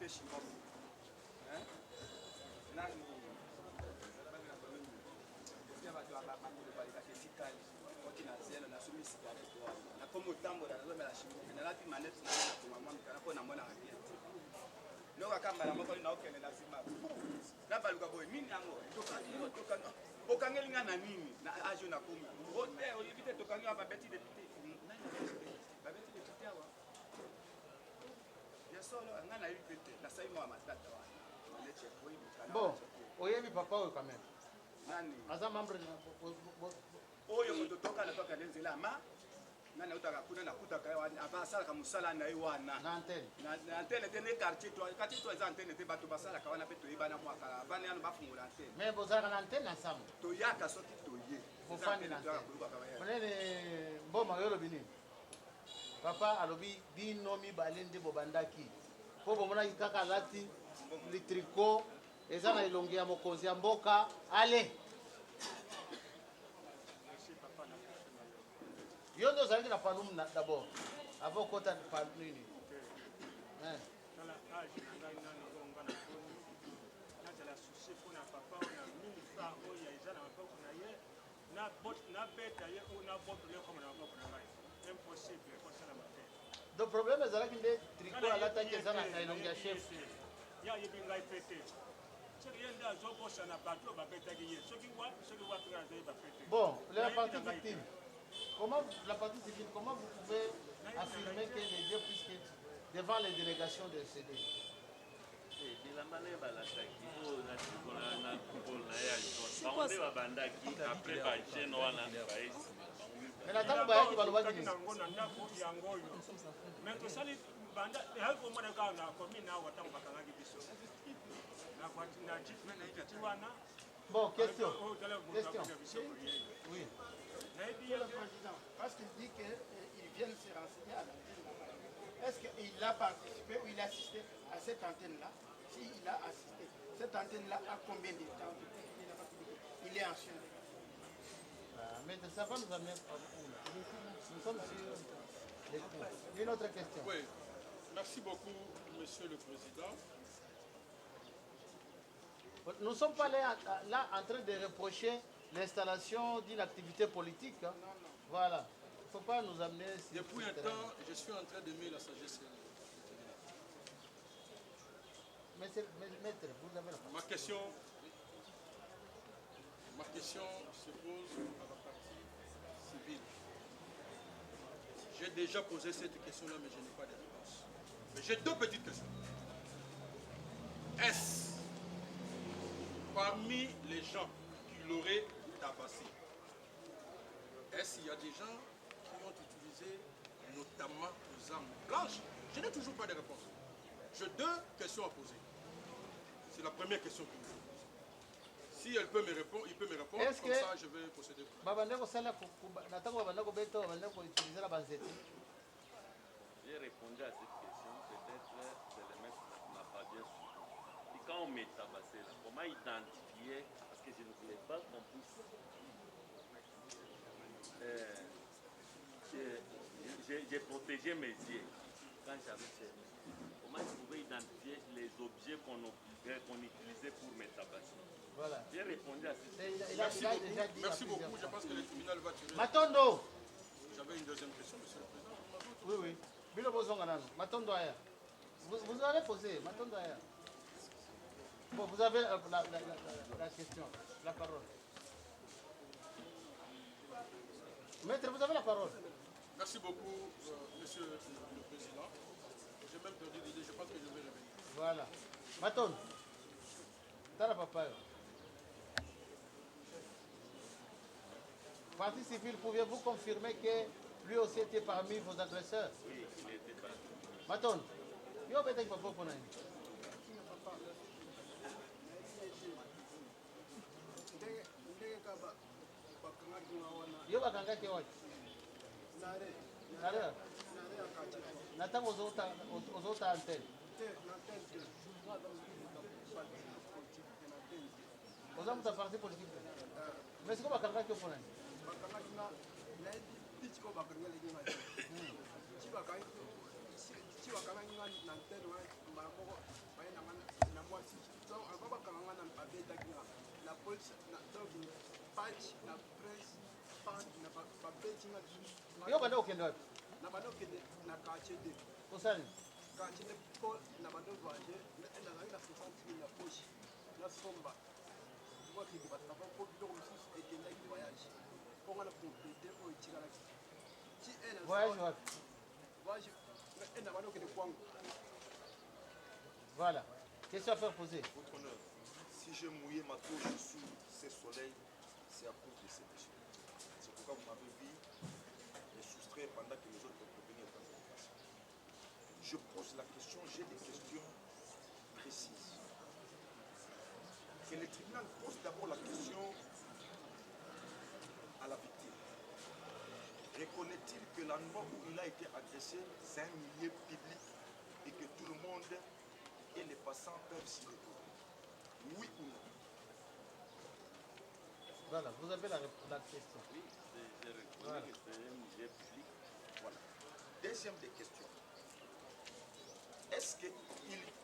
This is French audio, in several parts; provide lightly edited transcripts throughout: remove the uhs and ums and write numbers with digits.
chinois. Hein? Nani? Est-ce que tu as pas de balika fiscal? Quand il a zéro, la soumise cigarette. La comme autant de la zone de la chimie. Mais la vie manette, c'est maman qui a pas na rien. Non, à Kambala, moi, il n'a aucun élastique. Na baluka boy mini yango tokanga okangelinga na nini na age na komi ote olibite tokanga ba beti député nani ba beti député awa ya solo ngana yipete na sai mo matata wa maleche boy bon oyebi papa oyo quand même nani aza membre oyo moto tokala toka nzela ma nani utaka kuna na kutaka aba sala ka musala na iwana na antenne na antenne tene quartier to za antenne te bato basala ka wana pe to yebana mwa kala bana yana bafungula antenne mais bozaka na antenne ensemble to yaka soki to ye fofani na antenne monene mboma yo lobi nini papa alobi bino mibale nde bobandaki po bomonaki kaka alati litricot eza na elongi ya mokonzi ya mboka ale yo nde ozalaki na palum d'abord avant okota nini donc problème ezalaki nde tricot alataki eza na elongi ya chef bon la partie victime comment la partie civile comment vous pouvez affirmer que les dieux puissent devant les délégations de CD mais la table bayaki balobaki nini bon question oui le président parce qu'il dit qu'ils viennent se renseigner à l'antenne. Est-ce qu'il a participé ou il a assisté à cette antenne-là? S'il a assisté, cette antenne-là a combien de temps? Il est ancien. Mais ça va nous amener nous sommes sur les cours. Une autre question. Oui, merci beaucoup, Monsieur le Président. Nous ne sommes pas là en train de reprocher l'installation d'une activité politique. Hein. Non. Voilà. Il ne faut pas nous amener... Depuis un temps, je suis en train d'aimer la sagesse. Maître, vous avez la parole. Ma question se pose à la partie civile. J'ai déjà posé cette question-là, mais je n'ai pas de réponse. Mais j'ai deux petites questions. Est-ce parmi les gens qui l'auraient tabassé, est-ce qu'il y a des gens qui ont utilisé notamment les armes blanches? Je n'ai toujours pas de réponse. J'ai deux questions à poser. C'est la première question que je pose. Si elle peut me répondre, il peut me répondre, comme ça je vais procéder. J'ai répondu à cette question, peut-être c'est le maître n'a pas bien suivi. Et quand on m'est tabassé là, comment identifier, parce que je ne voulais pas qu'on puisse... j'ai protégé mes yeux quand j'avais fait. Comment je pouvais identifier les objets qu'on utilisait pour me tabasser? Voilà. J'ai répondu à cette question. Merci beaucoup. Je pense que le tribunal va tirer. Matondo. J'avais une deuxième question, Monsieur le Président. Oui. Matondo Aya. Vous avez posé. Matondo Aya. Bon, vous avez la question, la parole. Maître, vous avez la parole. Merci beaucoup, Monsieur le Président. J'ai même perdu l'idée, je pense que je vais revenir. Voilà. Maton, t'as la papa. Partie civile, pouviez-vous confirmer que lui aussi était parmi vos agresseurs? Oui, il était parmi. Maton, yo bete qui papa pour nous. Yo bakanga ke wapi? Nare. Nata ozota antenne. Ozamuta parti politique. Mais c'est quoi bakanga ke pour nous? Yo banda okende wapi? Osani? Voyage wapi? Voilà. Question à faire poser. Votre honneur, si j'ai mouillé ma couche sous ces soleils, c'est à cause de ces péchés. C'est pourquoi vous m'avez vu me soustraire pendant que les autres revenaient au temps. Je pose la question, j'ai des questions précises. Et le tribunal pose d'abord la question à la victime. Reconnaît-il que l'endroit où il a été agressé, c'est un milieu public et que tout le monde et les passants peuvent s'y retrouver? Oui ou non? Voilà, vous avez la question. Oui, je reconnais que c'est un milieu public. Voilà. Deuxième des questions. Est-ce qu'il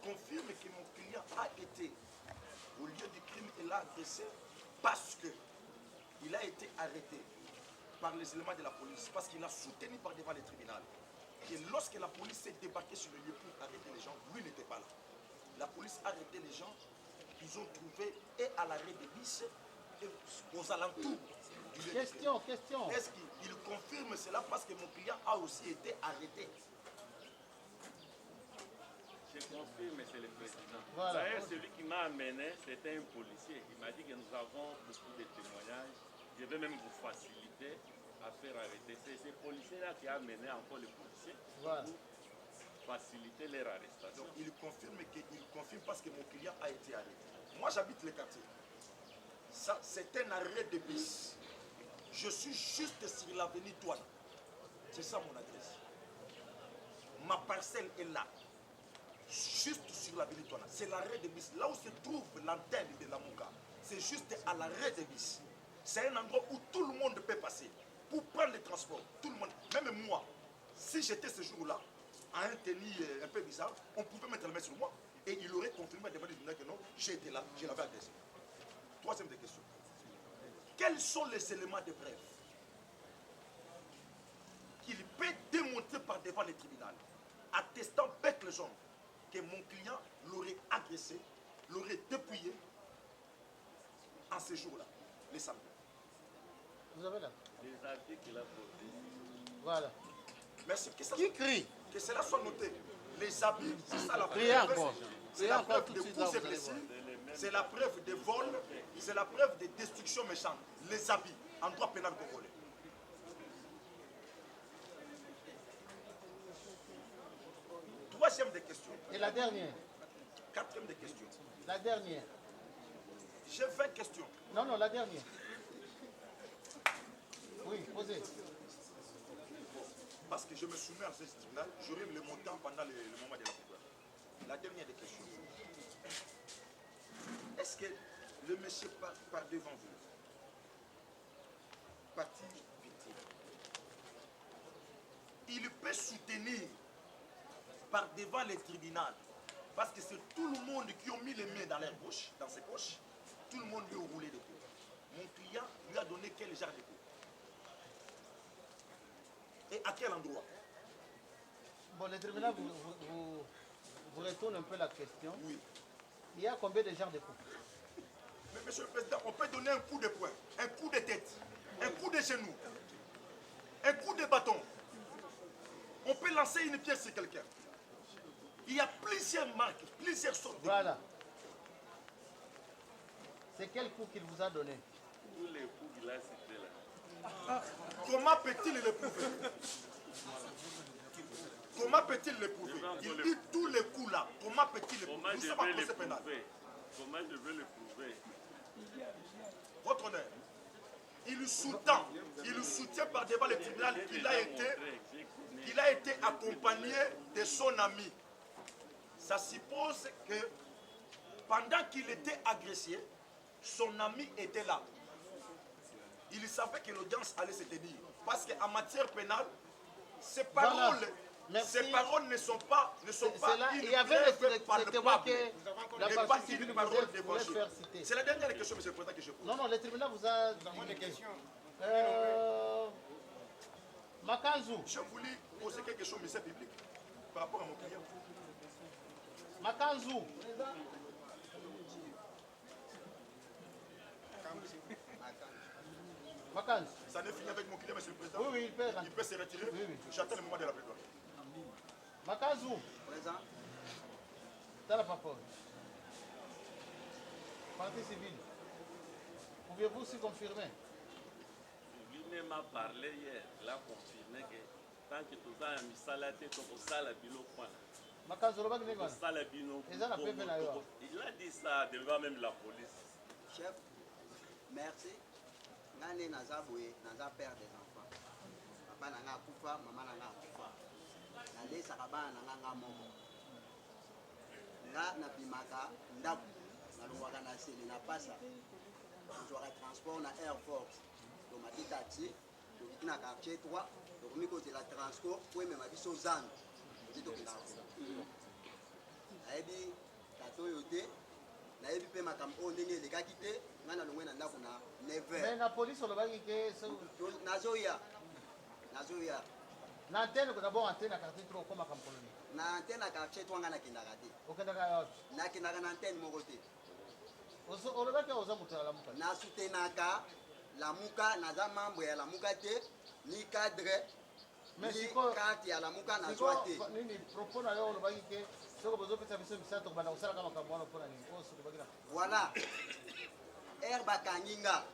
confirme que mon client a été au lieu du crime et l'a agressé parce qu'il a été arrêté par les éléments de la police, parce qu'il a soutenu par devant le tribunal? Et lorsque la police s'est débarquée sur le lieu pour arrêter les gens, lui n'était pas là. La police a arrêté les gens, ils ont trouvé et à l'arrêt des bus et aux alentours du lieu. Question. Est-ce qu'il confirme cela parce que mon client a aussi été arrêté? Je confirme, monsieur le président. Voilà. D'ailleurs, celui qui m'a amené, c'était un policier. Il m'a dit que nous avons beaucoup de témoignages. Je vais même vous faciliter à faire arrêter. C'est ce policier-là qui a amené encore les policiers Voilà. pour faciliter leur arrestation. Donc il confirme parce que mon client a été arrêté. Moi j'habite le quartier. Ça, c'est un arrêt de bus. Je suis juste sur l'avenue Douane. C'est ça mon adresse. Ma parcelle est là. Juste sur l'avenue Douane. C'est l'arrêt de bus. Là où se trouve l'antenne de la Mouka. C'est juste à l'arrêt de bus. C'est un endroit où tout le monde peut passer. Pour prendre les transports. Tout le monde. Même moi. Si j'étais ce jour-là, à un tennis un peu bizarre, on pouvait mettre la main sur moi. Et il aurait confirmé devant le tribunal que non, j'ai été là, je l'avais agressé. Troisième des questions. Quels sont les éléments de preuve qu'il peut démontrer par devant le tribunal, attestant bec les gens que mon client l'aurait agressé, l'aurait dépouillé en ce jour-là, les samedis? Vous avez là. Les articles qu'il a posés. Voilà. Merci. Qui crie? Que cela soit noté. Les habits, c'est ça la Criez preuve. encore. C'est la preuve de coups et blessures. C'est la preuve de vol. C'est la preuve de destruction méchante. Les habits en droit pénal congolais. Troisième des questions. Et la dernière? Quatrième des questions. La dernière? J'ai 20 questions. Non, la dernière. Oui, posez. Parce que je me soumets à ce tribunal, j'aurai le montant pendant le moment de la pouvoir. La dernière des questions. Est-ce que le monsieur part devant vous, partie victime, il peut soutenir par devant le tribunal, parce que c'est tout le monde qui ont mis les mains dans leurs poches, dans ses poches, tout le monde lui a roulé des coups. Mon client lui a donné quel genre de coups? Et à quel endroit? Bon, le tribunal vous retourne un peu la question. Oui. Il y a combien de genres de coups? Mais monsieur le président, on peut donner un coup de poing, un coup de tête, un coup de genou, un coup de bâton. On peut lancer une pièce sur quelqu'un. Il y a plusieurs marques, plusieurs sortes de coups. Voilà. C'est quel coup qu'il vous a donné? Tous les coups qu'il a cités là. Comment peut-il le prouver? Comment peut-il le prouver? Il dit tous les coups là. Comment peut-il le Comment prouver? Nous je sommes en vais le procès pénal. prouver? Comment je vais le prouver? Votre honneur, il soutient par devant le tribunal qu'il a été accompagné de son ami. Ça suppose que pendant qu'il était agressé, son ami était là. Il savait que l'audience allait se tenir. Parce qu'en matière pénale, c'est parole Merci. Ces paroles ne sont pas Là, une il y avait preuve les témoins palpable. que la n'est pas partie une civile parole voulait débauchée. faire citer. C'est la dernière question, monsieur le président, que je pose. Non, non, le tribunal vous a... Nous avons des questions. Makanzu. Je voulais poser quelque chose, monsieur public, par rapport à mon client. Makanzu. Makanzu. Ça n'est fini avec mon client, monsieur le président. Oui, oui, il peut. Il peut se retirer. Oui, oui. J'attends le moment de la plaidoirie. Makanzu. Présent. Dans la parole. Partie civile. Pouvez-vous aussi confirmer? Lui-même a parlé hier. Il a confirmé que tant que tout ça a mis ça la tête, on ça la bilo point. Makanzu, le bac n'est pas. Ça la bino. Et ça, la paix fait la loi. Il a dit ça devant même la police. Chef, merci. Nane naza boye, naza père des enfants. Papa nanga akufa, maman nanga akufa. Nalesa kabana nanga momo. Nga napimaka ndaku. Nalongwaka na seli na pasa. Nzwaka transport na Air Force. Tomati taxi, tokiki na quartier 3, tokomi kozela transport po emema biso zando. Nayebi tato oyo te, nayebi mpe makambo oyo ndenge elekaki te, ngai nalongwe na ndako na 9h. Mais la police, on va dire que nazoya na antenne, d'abord antenne à quartier 3 comme à Campoloni. na antenne na quartier to nga nakendaka te, Okendaka nakendaka na antenne moko te. on va dire aux amouteurs la muka. Nasutenaka lamuka, naza membre ya lamuka te, ni cadre Mais ni si quoi carte ya lamuka nazwa te. Nini propos na yo on va dire que soko bozo pesa biso misato bana osala kama kamwana pona ni oso ba kina. Voilà. Bakanginga.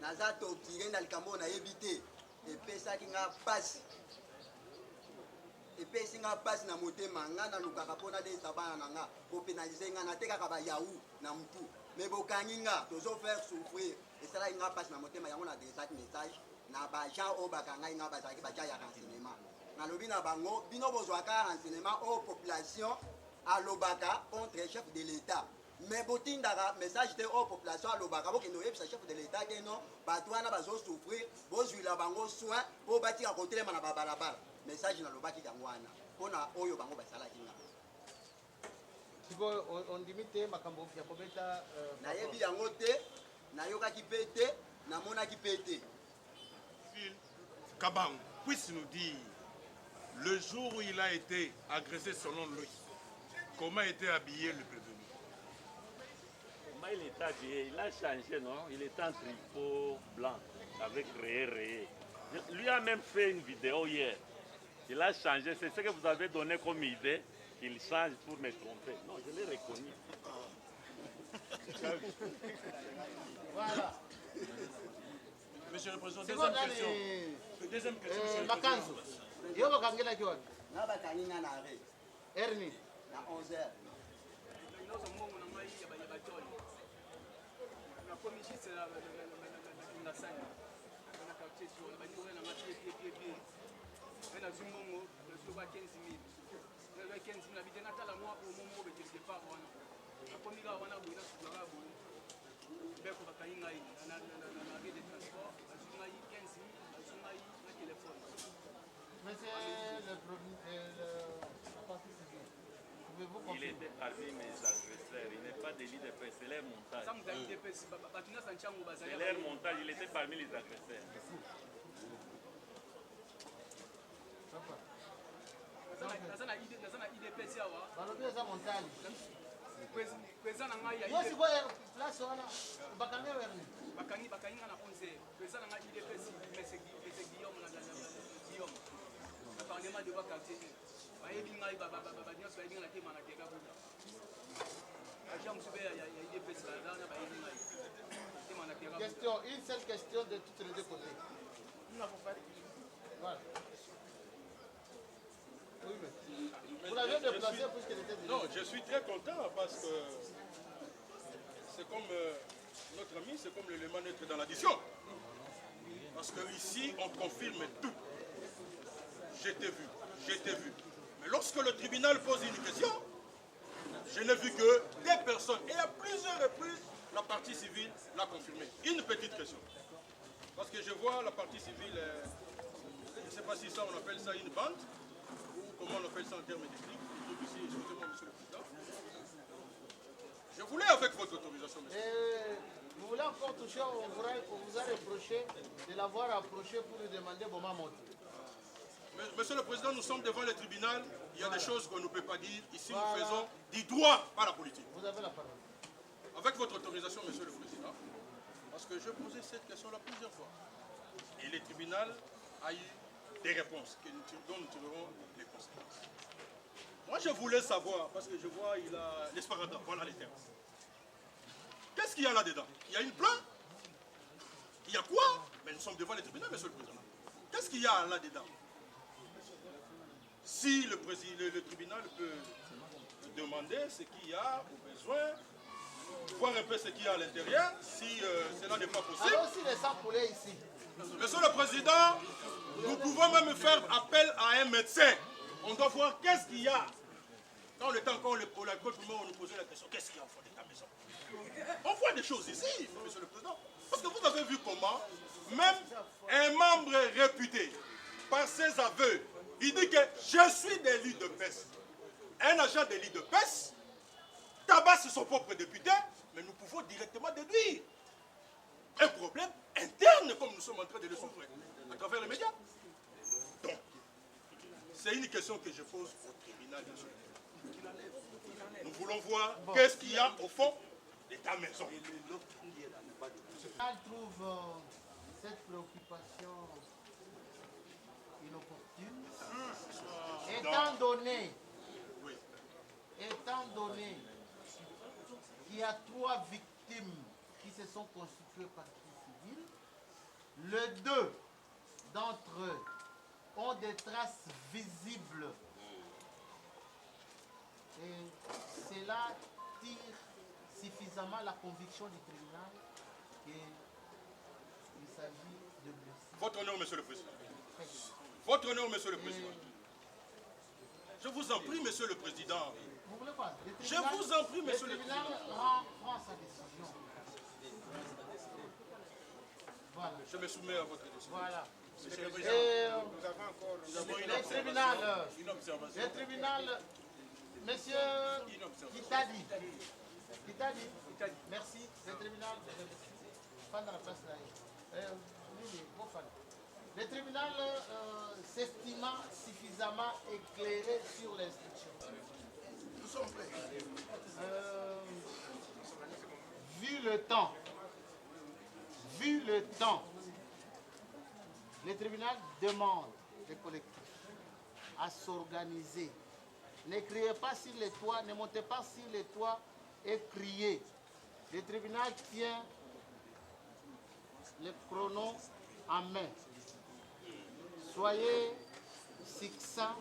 Naza to tire na likambo na yebite. Epesaki nga pasi. Epesi nga pasi na motema nga na lukaka pona lesa bana na nga. Po pénaliser nga na tekaka ba yaou na mutu. Mais bokanginga tozo faire souffrir. Et ça là nga pasi na motema yango na adressaki message na ba gens o bakanga nga bazaki ba ja ya renseignement. Na lobi na bango bino bozwaka renseignement aux population alobaka contre le chef de l'État. Mais botindaka message te aux population alobaka bokende oyebisa chef de l'État ke non bato wana bazosouffrir bozwila bango soin po batika kotelema na babalabala. Message nalobaki yango wana mpona oyo bango basalaki nga. Siko on limite makambo ya kobeta nayebi yango te, nayokaki mpe te, namonaki mpe te. Kabang, puisse nous dire, le jour où il a été agressé selon lui, comment était habillé le prévenu? Comment il était habillé? Il a changé, non? Il était en tricot blanc, avec rayé. Lui a même fait une vidéo hier. Il a changé, c'est ce que vous avez donné comme idée, qu'il change pour me tromper. Non, je l'ai reconnu. Voilà. Monsieur le Président, Deuxième question. Deuxième question, Monsieur le Makanzu. Président. Yo bakangela kiwa. Na bakangi nga na arrêt Erni. na 11h. Monsieur le premier, la partie civile, pouvez-vous Il confirmer? était parmi mes agresseurs. Il n'est pas délit de paix, c'est leur montage. C'est leur montage, il était parmi les agresseurs. Balobi eza montali. Yo sikoyo place wana bakange werni. bakanginga na 11 pesa na nga idps mese guillaume na guillaume na parlement de quartier bayebi ngai nyonso bayebi nga na tema na keka kuta agent mosusu ya idps baza na bayebi ngai tema na keka Question, une seule question de toutes les deux côtés. Voilà. Oui, mais vous l'avez déplacé puisqu'il était déjà. Non, je suis très content parce que c'est comme notre ami, c'est comme l'élément neutre dans l'addition. Parce que ici, on confirme tout. Je t'ai vu. Mais lorsque le tribunal pose une question, je n'ai vu que des personnes. Et à plusieurs reprises, la partie civile l'a confirmé. Une petite question. Parce que je vois la partie civile, je ne sais pas si ça on appelle ça une bande. comment on appelle ça en termes techniques, excusez-moi, monsieur le président. Je voulais, avec votre autorisation, monsieur. Vous voulez encore toucher, on vous a reproché de l'avoir approché pour lui demander Boma Monti. Monsieur le Président, nous sommes devant le tribunal. Il y a des choses qu'on ne peut pas dire. Ici, nous faisons du droit, pas la politique. Vous avez la parole. Avec votre autorisation, monsieur le Président, parce que je posais cette question-là plusieurs fois. Et le tribunal a eu des réponses dont nous tirerons les conséquences. Moi, je voulais savoir, parce que je vois, il a l'esparadrap, voilà les termes. Qu'est-ce qu'il y a là-dedans? Il y a une plainte? Il y a quoi? Mais nous sommes devant le tribunal, monsieur le Président. Qu'est-ce qu'il y a là-dedans? Si le tribunal peut demander ce qu'il y a au besoin, voir un peu ce qu'il y a à l'intérieur, si cela n'est pas possible. Alors si les sang coulait ici. Monsieur le Président, nous pouvons même faire appel à un médecin. On doit voir qu'est-ce qu'il y a. Dans le temps quand on nous posait la question, qu'est-ce qu'il y a au fond de ta maison? On voit des choses ici, monsieur le Président. Parce que vous avez vu comment, même un membre réputé, par ses aveux, il dit que je suis des lits de peste. Un agent des lits de peste tabasse son propre député, mais nous pouvons directement déduire un problème interne, comme nous sommes en train de le souffrir à travers les médias. Donc, c'est une question que je pose au tribunal. Nous voulons voir qu'est-ce qu'il y a au fond de ta maison. Je trouve cette préoccupation inopportune, étant donné qu'il y a 3 victimes qui se sont constituées partie civile, les 2 d'entre eux ont des traces visibles. Et cela tire suffisamment la conviction du tribunal qu'il s'agit de blessés. Votre honneur, monsieur le Président. Votre honneur, monsieur le Président. Je vous en prie, monsieur le Président. Vous voulez pas? Je vous en prie, monsieur le Président. Le tribunal prend sa décision. Voilà. Je me soumets à votre décision. Voilà. Monsieur le Et, Président, nous avons encore le tribunal, monsieur Kitadi, merci, le tribunal, pendant la place là, le tribunal s'estimant suffisamment éclairé sur l'instruction. Nous sommes prêts. Vu le temps, le tribunal demande les collectifs à s'organiser. Ne criez pas sur les toits, ne montez pas sur les toits et criez. Le tribunal tient le chrono en main. Soyez succinct,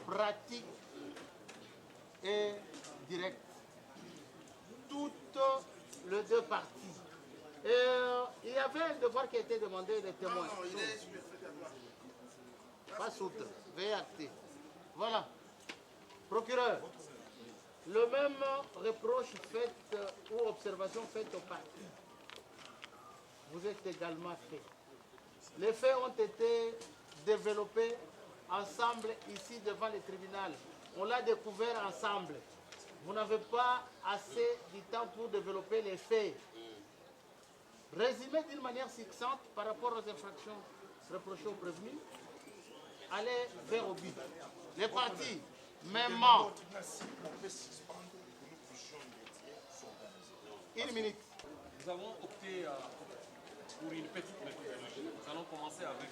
pratique et direct. Toutes les 2 parties. Il y avait un devoir qui a été demandé des témoins. Non, il est stupéfait à moi. Pas soutre, veuillez acter. Voilà. Procureur, le même reproche fait ou observation faite aux parties vous êtes également fait. Les faits ont été développés ensemble ici devant le tribunal. On l'a découvert ensemble. Vous n'avez pas assez de temps pour développer les faits. Résumé d'une manière succincte par rapport aux infractions reprochées aux prévenus, allez vers au but. Les parties, mêmement. Une minute. Nous avons opté pour une petite méthodologie. Nous allons commencer avec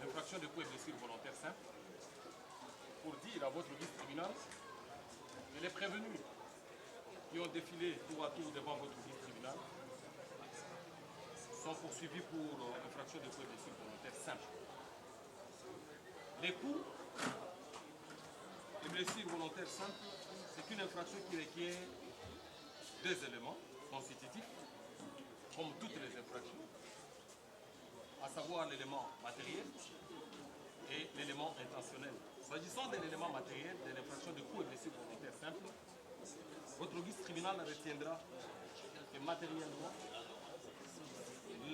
l'infraction de coups et blessures volontaires simples pour dire à votre vice-tribunal que les prévenus qui ont défilé tour à tour devant votre vice-tribunal sont poursuivis pour infraction de coups et blessures volontaires simples. Les coups et blessures volontaires simples, c'est une infraction qui requiert 2 éléments constitutifs, comme toutes les infractions, à savoir l'élément matériel et l'élément intentionnel. S'agissant de l'élément matériel de l'infraction de coups et blessures volontaires simples, votre vice-tribunal retiendra que matériellement,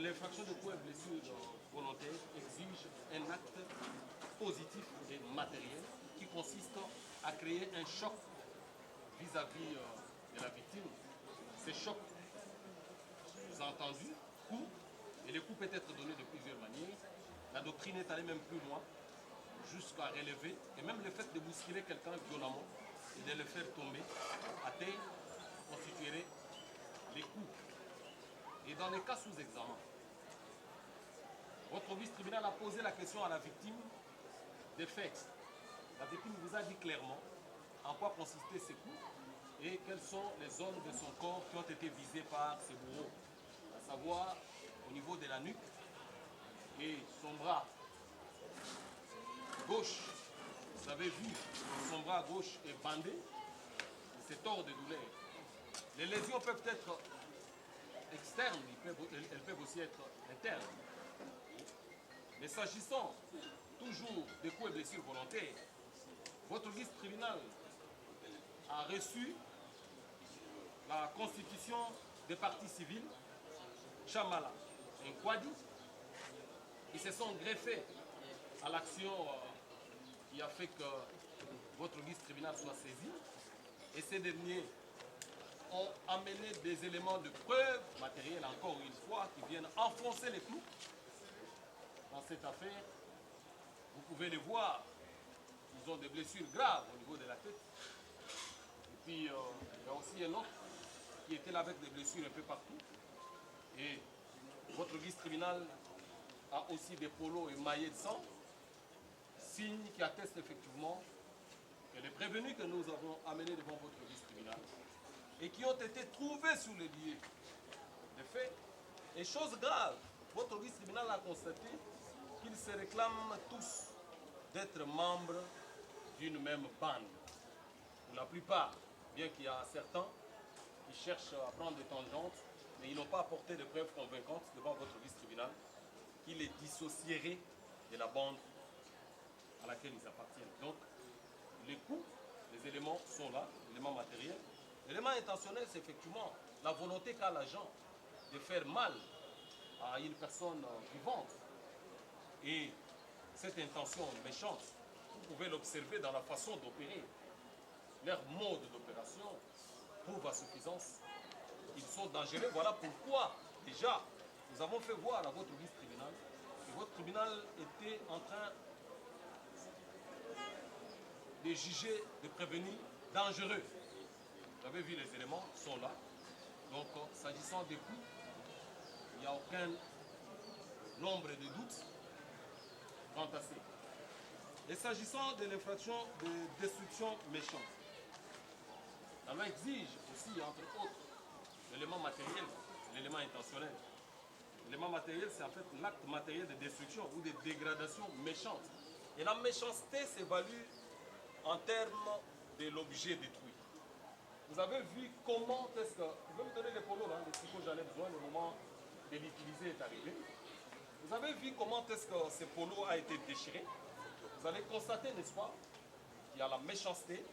l'infraction de coups et blessures volontaires exige un acte positif et matériel qui consiste à créer un choc vis-à-vis de la victime. Ces chocs, vous avez entendu, coup, et le coup peut être donné de plusieurs manières. La doctrine est allée même plus loin, jusqu'à relever, et même le fait de bousculer quelqu'un violemment et de le faire tomber à terre constituerait les coups. Et dans les cas sous examen, votre vice-tribunal a posé la question à la victime des faits. La victime vous a dit clairement en quoi consistaient ces coups et quelles sont les zones de son corps qui ont été visées par ces bourreaux, à savoir au niveau de la nuque et son bras gauche. Vous avez vu, son bras gauche est bandé, il se tord de douleur. Les lésions peuvent être externes, elles peuvent aussi être internes. Mais s'agissant toujours des coups et blessures volontaires, votre vice-tribunal a reçu la constitution des parties civiles, Chamala et Nkwadi. Ils se sont greffés à l'action qui a fait que votre vice-tribunal soit saisi. Et ces derniers ont amené des éléments de preuve matérielle, encore une fois, qui viennent enfoncer les clous dans cette affaire. Vous pouvez les voir, ils ont des blessures graves au niveau de la tête. Et puis, il y a aussi un autre qui était là avec des blessures un peu partout. Et votre vice-tribunal a aussi des polos émaillés de sang, signe qui atteste effectivement que les prévenus que nous avons amenés devant votre vice-tribunal et qui ont été trouvés sur les lieux de fait, et chose grave, votre vice-tribunal a constaté qu'ils se réclament tous d'être membres d'une même bande. Pour la plupart, bien qu'il y a certains qui cherchent à prendre des tangentes, mais ils n'ont pas apporté de preuves convaincantes devant votre vice-tribunal qui les dissocierait de la bande à laquelle ils appartiennent. Donc, les coups, les éléments sont là, les éléments matériels. L'élément intentionnel, c'est effectivement la volonté qu'a l'agent de faire mal à une personne vivante. Et cette intention méchante, vous pouvez l'observer dans la façon d'opérer. Leur mode d'opération prouve à suffisance qu'ils sont dangereux. Voilà pourquoi, déjà, nous avons fait voir à votre vice-tribunal que votre tribunal était en train de juger, de prévenir dangereux. Vous avez vu, les éléments sont là. Donc, s'agissant des coups, il n'y a aucun nombre de doutes quant à ça. Et s'agissant de l'infraction de destruction méchante, la loi exige aussi, entre autres, l'élément matériel, l'élément intentionnel. L'élément matériel, c'est en fait l'acte matériel de destruction ou de dégradation méchante. Et la méchanceté s'évalue en termes de l'objet détruit. Vous avez vu comment est-ce que... Vous pouvez me donner les polos, là, les psychos, j'en ai besoin, le moment de l'utiliser est arrivé. Vous avez vu comment est-ce que ce polo a été déchiré. Vous allez constater, n'est-ce pas, qu'il y a la méchanceté.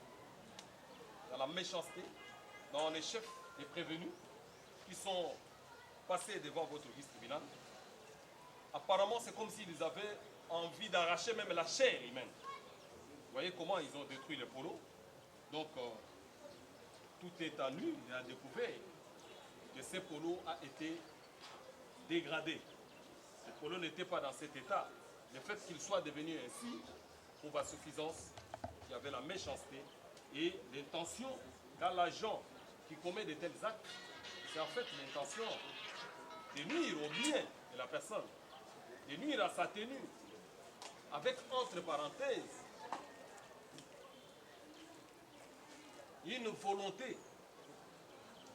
Il y a la méchanceté dans les chefs, les prévenus, qui sont passés devant votre vice-tribunal. Apparemment, c'est comme s'ils avaient envie d'arracher même la chair humaine. Vous voyez comment ils ont détruit le polo. Donc, tout est à nu, il a découvert que ce polo a été dégradé. Ce polo n'était pas dans cet état. Le fait qu'il soit devenu ainsi prouve à suffisance qu'il y avait la méchanceté et l'intention qu'a l'agent qui commet de tels actes. C'est en fait l'intention de nuire au bien de la personne, de nuire à sa tenue, avec entre parenthèses une volonté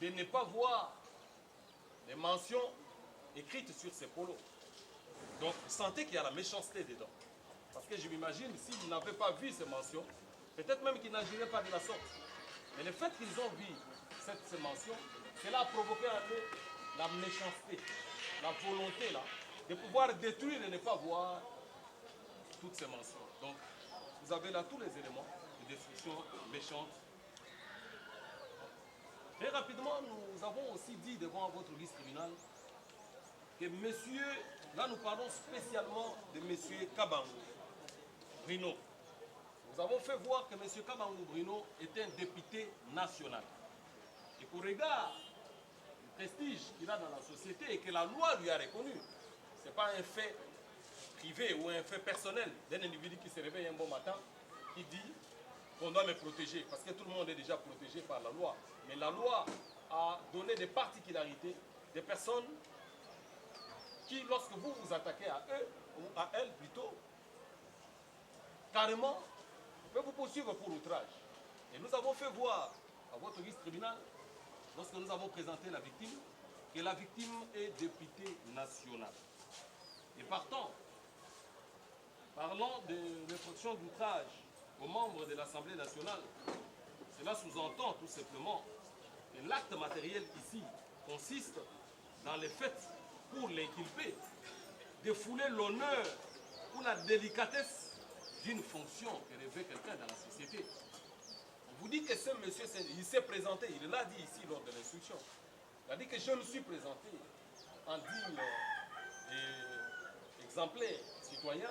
de ne pas voir les mentions écrites sur ces polos. Donc, vous sentez qu'il y a la méchanceté dedans. Parce que je m'imagine, s'ils n'avaient pas vu ces mentions, peut-être même qu'ils n'agiraient pas de la sorte. Mais le fait qu'ils ont vu ces mentions, cela a provoqué en eux la méchanceté, la volonté là, de pouvoir détruire et ne pas voir toutes ces mentions. Donc, vous avez là tous les éléments de destruction méchante. Très rapidement, nous avons aussi dit devant votre vice-tribunal que messieurs, là nous parlons spécialement de messieurs Kabango. Bruno. Nous avons fait voir que M. Kabangou Bruno est un député national. Et qu'au regard du prestige qu'il a dans la société et que la loi lui a reconnu, ce n'est pas un fait privé ou un fait personnel d'un individu qui se réveille un bon matin, qui dit qu'on doit me protéger, parce que tout le monde est déjà protégé par la loi. Mais la loi a donné des particularités, des personnes qui, lorsque vous vous attaquez à eux, ou à elles plutôt, carrément, peut vous poursuivre pour outrage. Et nous avons fait voir à votre vice-tribunal, lorsque nous avons présenté la victime, que la victime est députée nationale. Et partant, parlant de l'infraction d'outrage aux membres de l'Assemblée nationale, cela sous-entend tout simplement que l'acte matériel ici consiste dans le fait pour l'inculpé de fouler l'honneur ou la délicatesse d'une fonction que revêt quelqu'un dans la société. On vous dit que ce monsieur, il s'est présenté, il l'a dit ici lors de l'instruction. Il a dit que je me suis présenté en digne et exemplaire citoyen.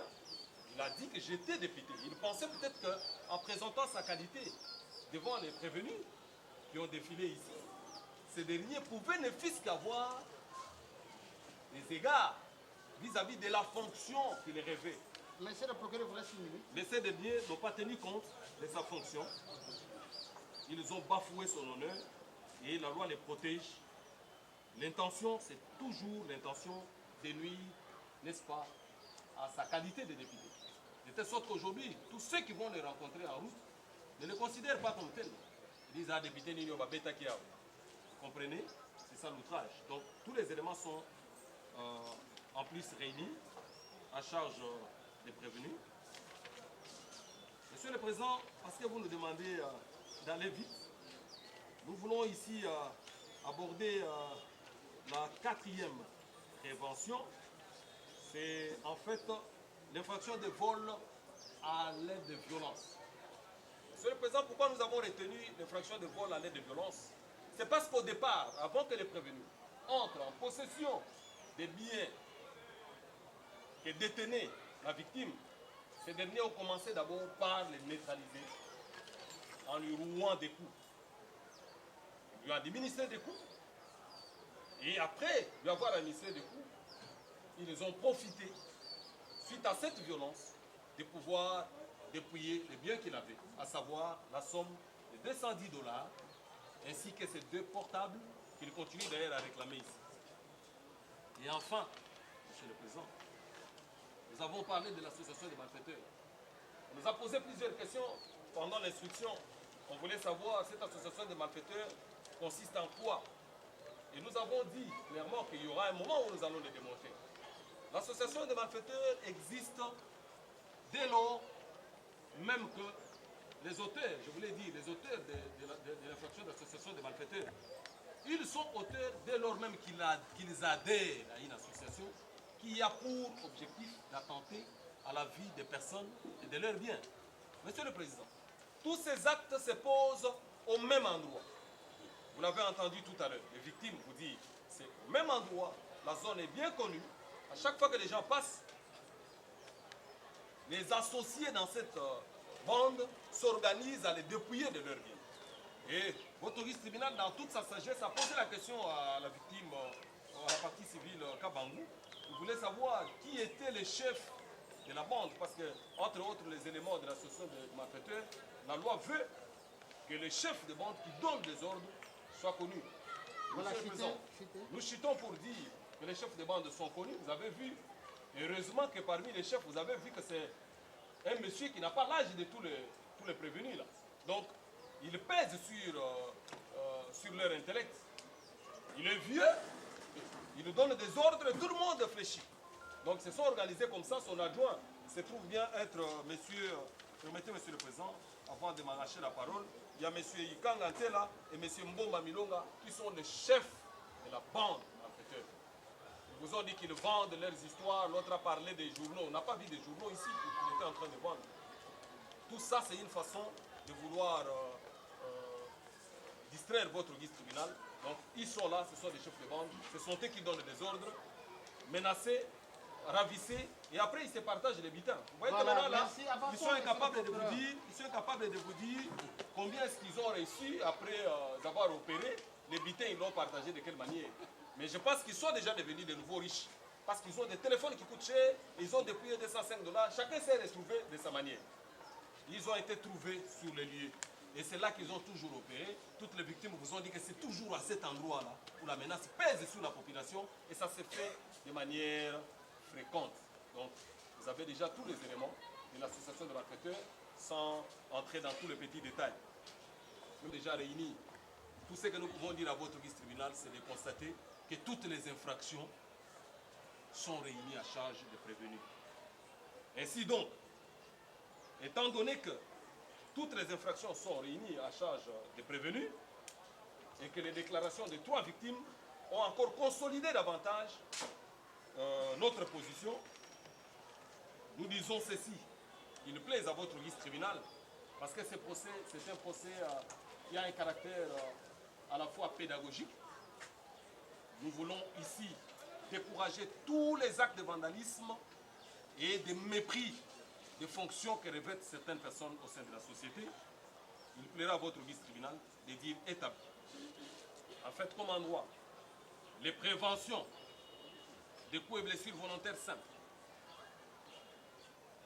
Il a dit que j'étais député. Il pensait peut-être qu'en présentant sa qualité devant les prévenus qui ont défilé ici, ces derniers pouvaient ne fût-ce qu'avoir des égards vis-à-vis de la fonction qu'il rêvait. Monsieur le procureur, vous laissez une minute. Mais ces derniers n'ont pas tenu compte de sa fonction. Ils ont bafoué son honneur et la loi les protège. L'intention, c'est toujours l'intention de nuire, n'est-ce pas, à sa qualité de député. De telle sorte qu'aujourd'hui, tous ceux qui vont les rencontrer en route ne le considèrent pas comme tel. Ils disent, ah, député Nino Babeta Kia. Vous comprenez? C'est ça l'outrage. Donc, tous les éléments sont en plus réunis à charge des prévenus. Monsieur le Président, parce que vous nous demandez d'aller vite, nous voulons ici aborder la quatrième prévention. C'est en fait l'infraction de vol à l'aide de violence. Monsieur le Président, pourquoi nous avons retenu l'infraction de vol à l'aide de violence? C'est parce qu'au départ, avant que les prévenus entrent en possession des biens que détenait la victime, ces derniers ont commencé d'abord par les neutraliser en lui rouant des coups. Ils lui ont administré des coups. Et après lui avoir administré des coups, ils ont profité, suite à cette violence, de pouvoir dépouiller les biens qu'il avait, à savoir la somme de $210, ainsi que ces 2 portables qu'il continue d'ailleurs à réclamer ici. Et enfin, Monsieur le Président, nous avons parlé de l'association des malfaiteurs. On nous a posé plusieurs questions pendant l'instruction. On voulait savoir cette association des malfaiteurs consiste en quoi. Et nous avons dit clairement qu'il y aura un moment où nous allons le démontrer. L'association des malfaiteurs existe dès lors même que les auteurs, je vous l'ai dit, les auteurs de l'infraction d'association des malfaiteurs, ils sont auteurs dès lors même qu'ils adhèrent à une association qui a pour objectif d'attenter à la vie des personnes et de leurs biens. Monsieur le Président, tous ces actes se posent au même endroit. Vous l'avez entendu tout à l'heure, les victimes vous disent, c'est au même endroit, la zone est bien connue. À chaque fois que les gens passent, les associés dans cette bande s'organisent à les dépouiller de leurs biens. Et votre vice-tribunal, dans toute sa sagesse, a posé la question à la victime, à la partie civile Kabangou. Il voulait savoir qui était le chef de la bande, parce que, entre autres les éléments de l'association de malfaiteurs, la loi veut que le chef de bande qui donne des ordres soit connu. Voilà, Monsieur le Président, nous chutons pour dire que les chefs de bande sont connus. Vous avez vu, heureusement que parmi les chefs, vous avez vu que c'est un monsieur qui n'a pas l'âge de tous les prévenus là. Donc, il pèse sur leur intellect. Il est vieux, il nous donne des ordres, tout le monde fléchit. Donc, ils se sont organisés comme ça. Son adjoint se trouve bien être monsieur, permettez monsieur le Président, avant de m'arracher la parole, il y a monsieur Ikanga Ntela et monsieur Mbomba Milonga qui sont les chefs de la bande malfaiteurs. Ils vous ont dit qu'ils vendent leurs histoires, l'autre a parlé des journaux. On n'a pas vu des journaux ici qu'ils étaient en train de vendre. Tout ça, c'est une façon de vouloir distraire votre vice-tribunal. Donc, ils sont là, ce sont des chefs de bande, ce sont eux qui donnent des ordres, menacés ravissez et après ils se partagent les butins. Vous voyez Voilà, que maintenant là, merci. Avant ils ça, sont monsieur incapables le de vous procureur. dire, combien est-ce qu'ils ont reçu après avoir opéré. Les butins, ils l'ont partagé de quelle manière. Mais je pense qu'ils sont déjà devenus de nouveaux riches. Parce qu'ils ont des téléphones qui coûtent cher, ils ont dépouillé $205. Chacun s'est retrouvé de sa manière. Ils ont été trouvés sur les lieux. Et c'est là qu'ils ont toujours opéré. Toutes les victimes vous ont dit que c'est toujours à cet endroit-là où la menace pèse sur la population. Et ça se fait de manière fréquente. Donc, vous avez déjà tous les éléments de l'association de malfaiteurs sans entrer dans tous les petits détails. Nous avons déjà réunis. Tout ce que nous pouvons dire à votre vice tribunal, c'est de constater que toutes les infractions sont réunies à charge des prévenus. Ainsi donc, étant donné que toutes les infractions sont réunies à charge des prévenus et que les déclarations de 3 victimes ont encore consolidé davantage notre position, nous disons ceci. Il plaise à votre vice tribunal parce que c'est un procès qui a un caractère à la fois pédagogique. Nous voulons ici décourager tous les actes de vandalisme et de mépris des fonctions que revêtent certaines personnes au sein de la société. Il plaira à votre vice-tribunal de dire établi. En fait, comme en droit, les préventions des coups et blessures volontaires simples,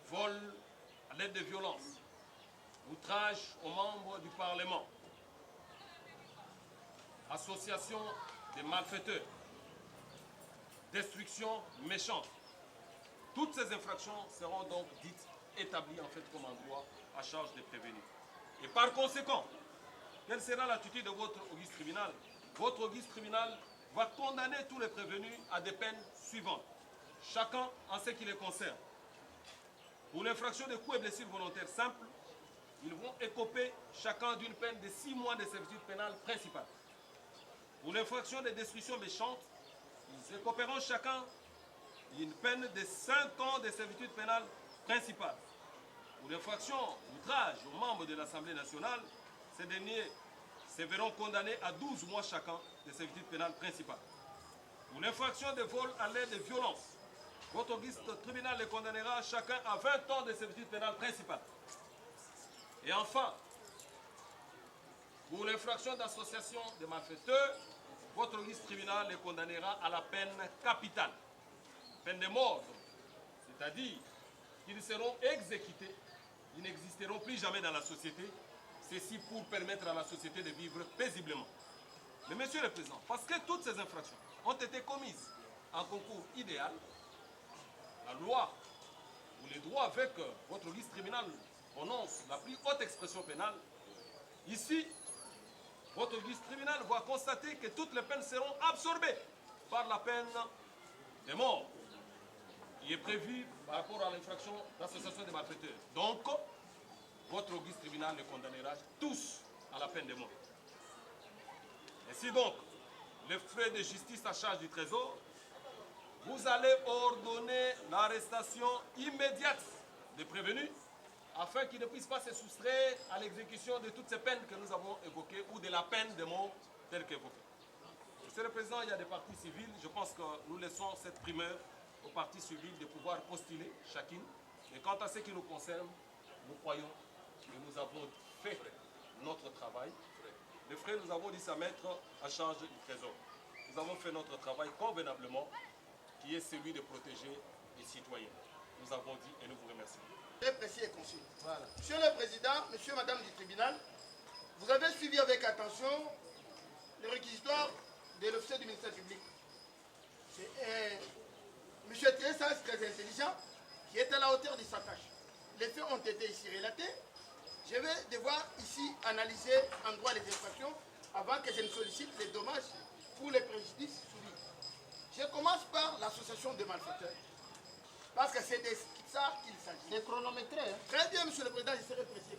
vol à l'aide de violence, outrage aux membres du Parlement, association des malfaiteurs, destruction méchante. Toutes ces infractions seront donc dites établies en fait comme en droit à charge des prévenus. Et par conséquent, quelle sera l'attitude de votre auguste tribunal? Votre auguste tribunal va condamner tous les prévenus à des peines suivantes, chacun en ce qui les concerne. Pour l'infraction de coups et blessures volontaires simples, ils vont écoper chacun d'une peine de 6 mois de servitude pénale principale. Pour l'infraction de destruction méchante, ils écoperont chacun d'une peine de 5 ans de servitude pénale principale. Pour l'infraction d'outrage aux membres de l'Assemblée nationale, ces derniers se verront condamnés à 12 mois chacun de servitude pénale principale. Pour l'infraction de vol à l'aide de violence, votre auguste tribunal les condamnera chacun à 20 ans de servitude pénale principale. Et enfin, pour l'infraction d'association de malfaiteurs, votre auguste tribunal les condamnera à la peine capitale, peine de mort, c'est-à-dire qu'ils seront exécutés, ils n'existeront plus jamais dans la société, ceci pour permettre à la société de vivre paisiblement. Mais Monsieur le Président, parce que toutes ces infractions ont été commises en concours idéal, la loi ou les droits avec votre auguste tribunal prononce la plus haute expression pénale, ici, votre auguste tribunal va constater que toutes les peines seront absorbées par la peine de mort qui est prévue par rapport à l'infraction d'association de malfaiteurs. Donc, votre auguste tribunal les condamnera tous à la peine de mort. Ainsi donc, les frais de justice à charge du Trésor, vous allez ordonner l'arrestation immédiate des prévenus afin qu'ils ne puissent pas se soustraire à l'exécution de toutes ces peines que nous avons évoquées ou de la peine de mort telle qu'évoquée. Monsieur le Président, il y a des partis civils. Je pense que nous laissons cette primeur aux partis civils de pouvoir postuler chacune. Mais quant à ce qui nous concerne, nous croyons que nous avons fait notre travail. Les frais, nous avons dit ça mettre à charge du Trésor. Nous avons fait notre travail convenablement, qui est celui de protéger les citoyens. Nous avons dit et nous vous remercions. Très précis et concis. Voilà. Monsieur le Président, Monsieur, Madame du tribunal, vous avez suivi avec attention le réquisitoire de l'officier du ministère public. C'est Monsieur très sage, très intelligent, qui est à la hauteur de sa tâche. Les faits ont été ici relatés. Je vais devoir ici analyser en droit les infractions avant que je ne sollicite les dommages pour les préjudices subis. Je commence par l'association de malfaiteurs. Parce que c'est de ça qu'il s'agit. C'est chronométré. Hein? Très bien, Monsieur le Président, je serai précis.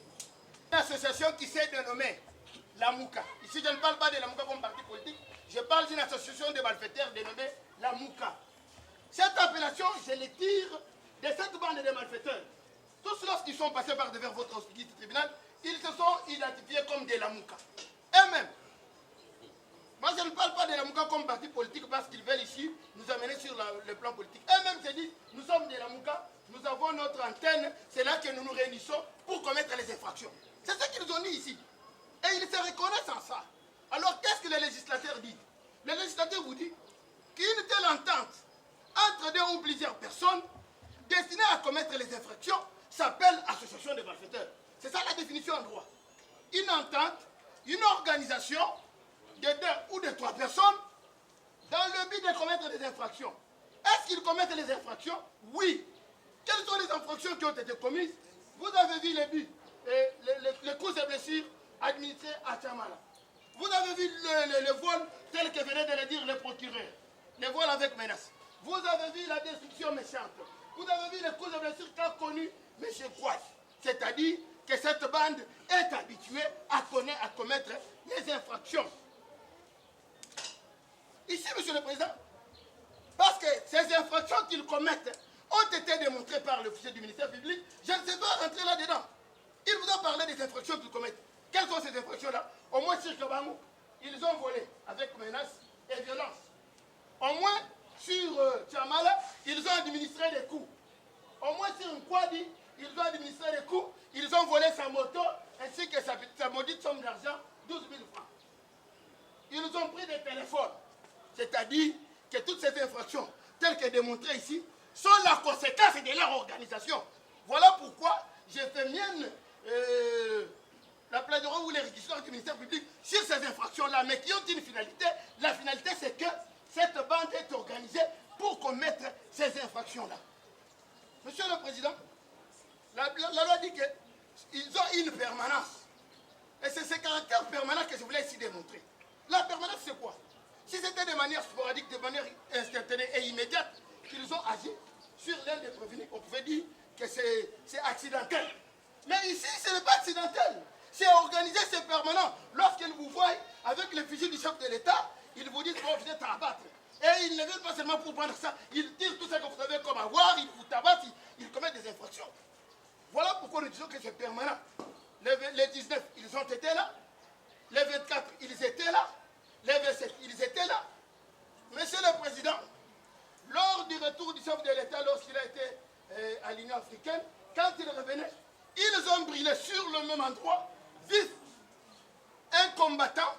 Une association qui s'est dénommée la Mouka. Ici, je ne parle pas de la Mouka comme parti politique. Je parle d'une association de malfaiteurs dénommée la Mouka. Cette appellation, je les tire de cette bande de malfaiteurs. Tous lorsqu'ils sont passés par devant votre tribunal, ils se sont identifiés comme des Lamouka. Eux-mêmes. Moi, je ne parle pas de la Mouka comme parti politique parce qu'ils veulent ici aussi nous amener sur le plan politique. Eux-mêmes se disent, nous sommes de la Mouka, nous avons notre antenne, c'est là que nous nous réunissons pour commettre les infractions. C'est ce qu'ils nous ont dit ici. Et ils se reconnaissent en ça. Alors qu'est-ce que les législateurs disent? Les législateurs vous disent qu'une telle entente entre deux ou plusieurs personnes destinées à commettre les infractions s'appelle association de malfaiteurs. C'est ça la définition en droit. Une entente, une organisation de 2 ou de 3 personnes dans le but de commettre des infractions. Est-ce qu'ils commettent les infractions? Oui. Quelles sont les infractions qui ont été commises? Vous avez vu les buts, les causes et blessures administrées à Chamala. Vous avez vu le vol tel que venait de le dire le procureur. Le vol avec menace. Vous avez vu la destruction méchante. Vous avez vu les causes et blessures qu'a connu M. Kouache. C'est-à-dire que cette bande est habituée à commettre les infractions. Ici, Monsieur le Président, parce que ces infractions qu'ils commettent ont été démontrées par l'officier du ministère public, je ne sais pas rentrer là-dedans. Il vous a parlé des infractions qu'ils commettent. Quelles sont ces infractions-là? Au moins sur Kabangu, ils ont volé avec menace et violence. Au moins sur Chamala, ils ont administré des coups. Au moins sur Nkwadi, ils ont administré des coups. Ils ont volé sa moto ainsi que sa maudite somme d'argent, 12 000 francs. Ils ont pris des téléphones. C'est-à-dire que toutes ces infractions, telles que démontrées ici, sont la conséquence de leur organisation. Voilà pourquoi j'ai fait mienne la plaidoirie ou les réquisitions du ministère public sur ces infractions-là, mais qui ont une finalité. La finalité, c'est que cette bande est organisée pour commettre ces infractions-là. Monsieur le Président, la loi dit qu'ils ont une permanence. Et c'est ce caractère permanent que je voulais ici démontrer. La permanence, c'est quoi? Si c'était de manière sporadique, de manière instantanée et immédiate, qu'ils ont agi sur l'un des prévenus, on pouvait dire que c'est accidentel. Mais ici, ce n'est pas accidentel. C'est organisé, c'est permanent. Lorsqu'ils vous voient avec le fusil du chef de l'État, ils vous disent bon, vous êtes à abattre. Et ils ne viennent pas seulement pour prendre ça, ils tirent tout ce que vous avez comme avoir, ils vous tabassent, ils commettent des infractions. Voilà pourquoi nous disons que c'est permanent. Les 19, ils ont été là. Les 24, ils étaient là. Les 27, ils étaient là. Monsieur le Président, lors du retour du chef de l'État, lorsqu'il a été à l'Union africaine, quand il revenait, ils ont brûlé sur le même endroit, vif, un combattant,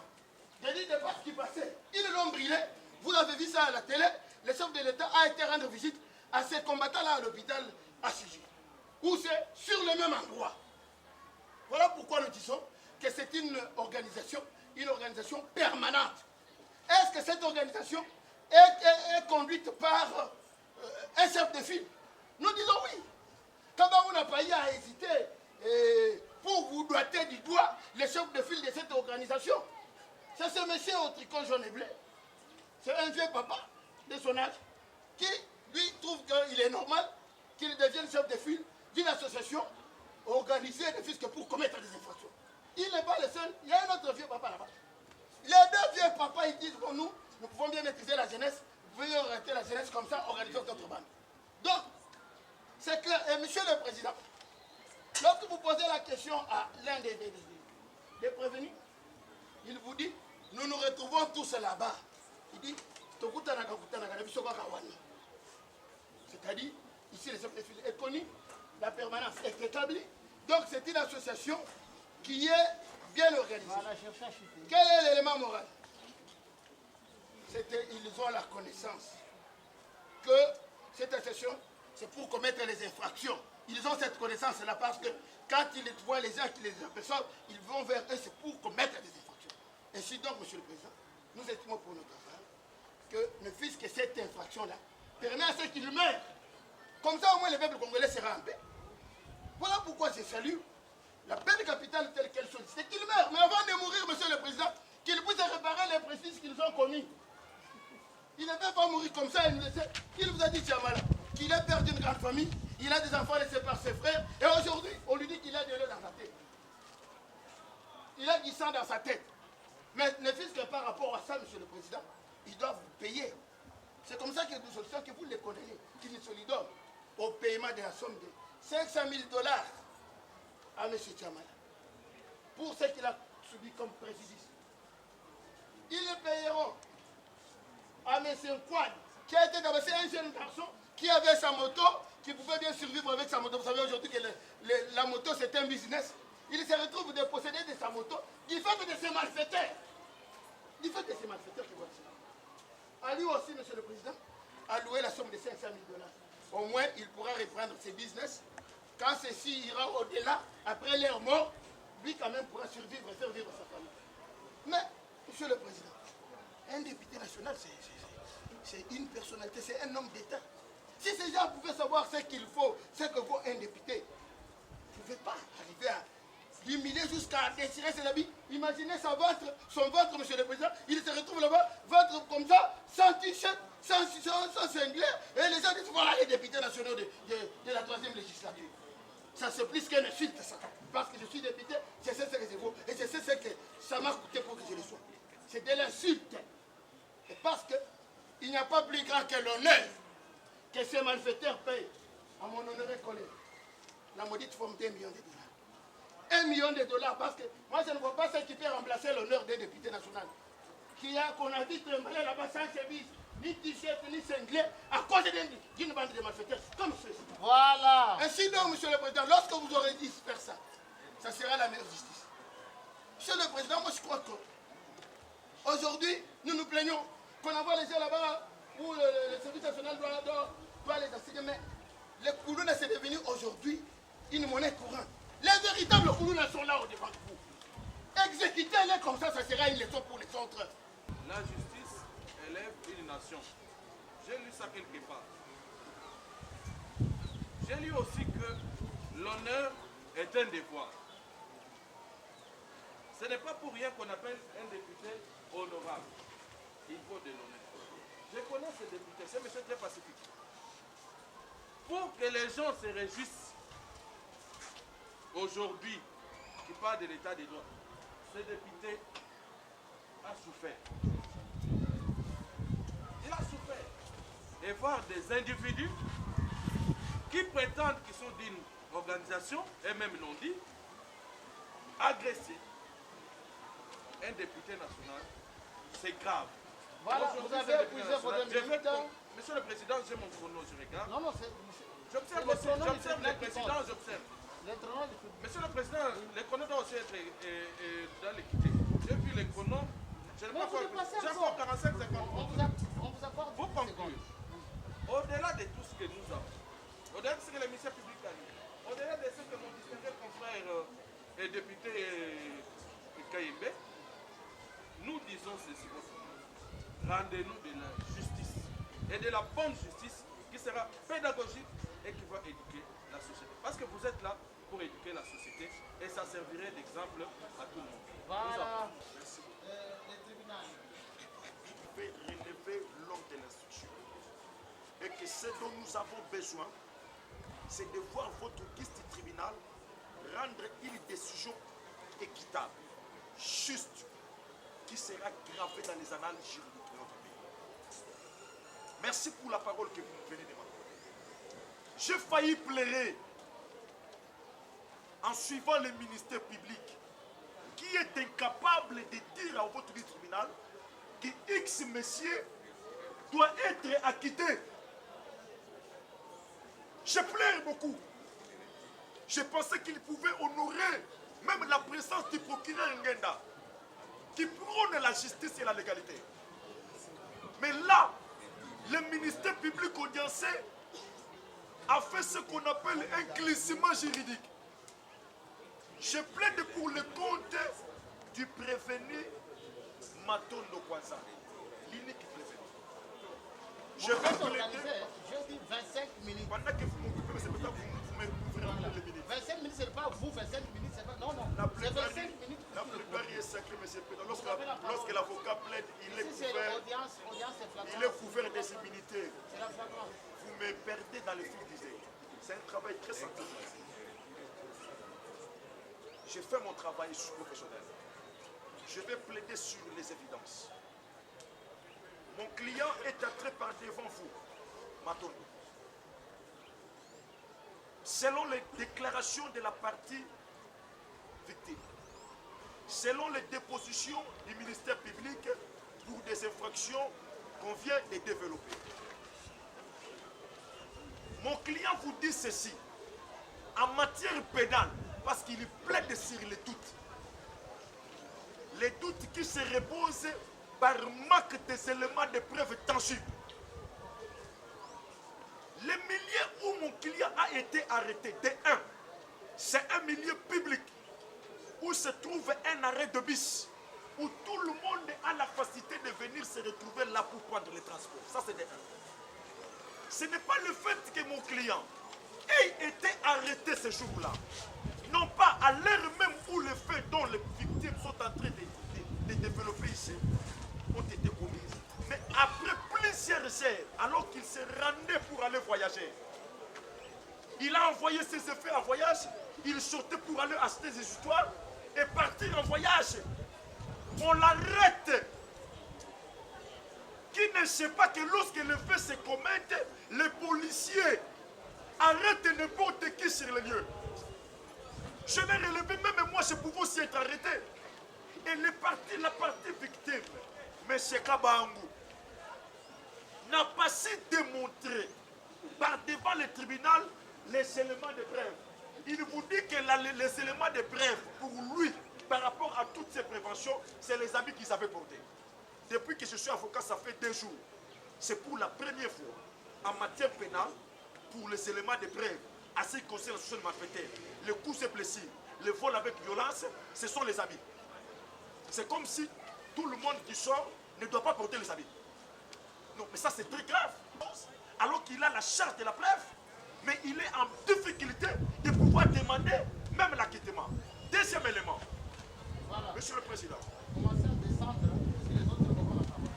de l'île de Basse qui passait. Ils l'ont brûlé. Vous avez vu ça à la télé. Le chef de l'État a été rendre visite à ces combattants-là à l'hôpital à Chigi, où c'est sur le même endroit. Voilà pourquoi nous disons que c'est une organisation permanente. Est-ce que cette organisation est conduite par un chef de file? Nous disons oui. Kabangu n'a pas eu à hésiter pour vous doiter du doigt le chef de file de cette organisation. C'est ce monsieur au tricot jaune et bleu. C'est un vieux papa de son âge qui, lui, trouve qu'il est normal qu'il devienne chef de file d'une association organisée de fisc pour commettre des infractions. Il n'est pas le seul. Il y a un autre vieux papa là-bas. Les deux vieux papas, ils disent, bon, nous pouvons bien maîtriser la jeunesse, vous pouvez arrêter la jeunesse comme ça, organiser notre bande. Donc, c'est clair. Et monsieur le Président, lorsque vous posez la question à l'un des prévenus, il vous dit, nous nous retrouvons tous là-bas. Il dit, c'est-à-dire, ici, le chef de file est connu, la permanence est établie. Donc, c'est une association qui est bien organisée. Quel est l'élément moral? Ils ont la connaissance que cette association, c'est pour commettre les infractions. Ils ont cette connaissance-là parce que quand ils voient les gens qui les aperçoivent, ils vont vers eux, c'est pour commettre des infractions. Ainsi donc, Monsieur le Président, nous estimons pour notre part que ne fût-ce que cette infraction-là permet à ceux qui le meurent. Comme ça, au moins, le peuple congolais sera en paix. Voilà pourquoi je salue la belle capitale telle qu'elle soit. C'est qu'il meurt. Mais avant de mourir, Monsieur le Président, qu'il puisse réparer les précises qu'ils ont commis. Il ne peut pas mourir comme ça. Il vous a dit, Chamala, qu'il a perdu une grande famille, il a des enfants laissés par ses frères, et aujourd'hui, on lui dit qu'il a de l'eau dans sa tête. Il a du sang dans sa tête. Mais ne fût-ce que par rapport à ça, Monsieur le Président, ils doivent vous payer. C'est comme ça que nous solutions que vous les connaissez, qui nous solidons au paiement de la somme de $500 000 à M. Chamala pour ce qu'il a subi comme préjudice. Ils le payeront à M. Nkwadi qui a été tabassé, un jeune garçon qui avait sa moto, qui pouvait bien survivre avec sa moto. Vous savez aujourd'hui que la moto c'est un business. Il se retrouve de posséder de sa moto du fait de ses malfaiteurs. Du fait de ces malfaiteurs qui voient cela. À lui aussi, monsieur le président, a loué la somme de 500 000 $. Au moins, il pourra reprendre ses business. Quand ceci ira au-delà, après leur mort, lui quand même pourra survivre et faire vivre sa famille. Mais, monsieur le président, un député national, c'est une personnalité, c'est un homme d'État. Si ces gens pouvaient savoir ce qu'il faut, ce que vaut un député, vous ne pouvez pas arriver à l'humilier jusqu'à déchirer ses habits. Imaginez son ventre, monsieur le président, il se retrouve là-bas, ventre comme ça, sans t-shirt, sans cinglet, et les gens disent voilà les députés nationaux de la 3e législature. Ça c'est plus qu'un insulte, ça. Parce que je suis député, je sais ce que c'est beau, et je sais ce que ça m'a coûté pour que je le sois. C'est de l'insulte. Et parce qu'il n'y a pas plus grand que l'honneur que ces malfaiteurs payent à mon honoré collègue. La maudite forme d'$1 million. $1 million parce que moi je ne vois pas ce qui peut remplacer l'honneur des députés nationaux. Qu'on a dit trimballer là-bas sans chemise, ni t-shirt, ni cinglet, à cause d'une bande de malfaiteurs comme ceux-ci. Voilà. Ainsi donc, monsieur le président, lorsque vous aurez dit faire ça, ça sera la meilleure justice. Monsieur le président, moi je crois qu'aujourd'hui, nous nous plaignons qu'on envoie les gens là-bas où le service national doit les assigner, mais les Koulouna c'est devenu aujourd'hui une monnaie courante. Les véritables Koulouna sont là au-devant de vous. Exécutez-les comme ça sera une leçon pour les autres. La justice élève une nation. J'ai lu ça quelque part. J'ai lu aussi que l'honneur est un devoir. Ce n'est pas pour rien qu'on appelle un député honorable. Il faut de l'honneur. Je connais ce député, c'est monsieur très pacifique. Pour que les gens se réjouissent aujourd'hui, qui parle de l'état des droits, ce député a souffert. Il a souffert. Et voir des individus qui prétendent qu'ils sont d'une organisation, et même l'ont dit, agresser un député national, c'est grave. Voilà, vous avez épuisé votre minute. Monsieur le Président, j'ai mon chrono, je regarde. Non, c'est... J'observe aussi, j'observe le Président, j'observe. Monsieur le Président, les chronos doivent aussi être dans l'équité. J'ai vu les chronos, j'ai encore 45 secondes. Vous conclure, au-delà de tout ce que nous avons, au-delà de ce que le ministère public a dit, au-delà de ce que mon distingué confrère et député Kayembe, nous disons ceci. Rendez-nous de la justice et de la bonne justice qui sera pédagogique et qui va éduquer la société. Parce que vous êtes là pour éduquer la société et ça servirait d'exemple à tout le monde. Voilà. Merci. Le tribunal fait relever l'homme de l'instruction. Et que ce dont nous avons besoin, c'est de voir votre guiste du tribunal rendre une décision équitable, juste, qui sera gravée dans les annales juridiques de notre pays. Merci pour la parole que vous venez de m'accorder. J'ai failli pleurer en suivant le ministère public qui est incapable de dire à votre tribunal que X monsieur doit être acquitté. Je pleure beaucoup. Je pensais qu'il pouvait honorer même la présence du procureur Ngenda qui prône la justice et la légalité. Mais là, le ministère public audiencé a fait ce qu'on appelle un glissement juridique. Je plaide pour le compte du prévenu Matondo Kwanza, l'unique prévenu. Je vais plaider. Je dis 25 minutes. Pendant que vous m'occupez, mais c'est peut-être vous me ramenez les minutes. 25 minutes, c'est pas vous, 25 minutes, c'est pas... Non, non. La C'est 25 plupart minutes. est sacrée, monsieur le président. Lorsque l'avocat plaide, il est Ici, c'est couvert. l'audience, c'est flagrant. Il est couvert des immunités. C'est la flagrance. Vous me perdez dans le fil d'idée. C'est un travail très sensible. J'ai fait mon travail professionnel. Je vais plaider sur les évidences. Mon client est entré par devant vous, Matondo. Selon les déclarations de la partie victime, selon les dépositions du ministère public pour des infractions qu'on vient de développer, Mon client vous dit ceci. En matière pénale, parce qu'il plaide sur les doutes. Les doutes qui se reposent par manque des éléments de preuve tangibles. Le milieu où mon client a été arrêté, de 1, c'est un milieu public où se trouve un arrêt de bus, où tout le monde a la facilité de venir se retrouver là pour prendre les transports. Ça, c'est de 1. Ce n'est pas le fait que mon client ait été arrêté ce jour-là, non pas à l'heure même où les faits dont les victimes sont en train de développer ici ont été commises, mais après plusieurs heures, alors qu'il se rendait pour aller voyager, il a envoyé ses effets en voyage, il sortait pour aller acheter des histoires et partir en voyage. On l'arrête. Qui ne sait pas que lorsque le fait se commette, les policiers arrêtent n'importe qui sur le lieu. Je l'ai relevé, même moi je pouvais aussi être arrêté. Et la partie victime, M. Kabangou, n'a pas su démontrer par devant le tribunal les éléments de preuve. Il vous dit que les éléments de preuve pour lui, par rapport à toutes ces préventions, c'est les habits qu'ils avaient portés. Depuis que je suis avocat, ça fait 2 jours. C'est pour la première fois en matière pénale, pour les éléments de preuve, à ce qui concerne la société malfaitée, les coups et blessures, le vol avec violence, ce sont les habits. C'est comme si tout le monde qui sort ne doit pas porter les habits. Non, mais ça c'est très grave. Alors qu'il a la charge de la preuve, mais il est en difficulté de pouvoir demander même l'acquittement. Deuxième élément. Voilà. Monsieur le Président. Commencez à descendre, si les autres vont la parole.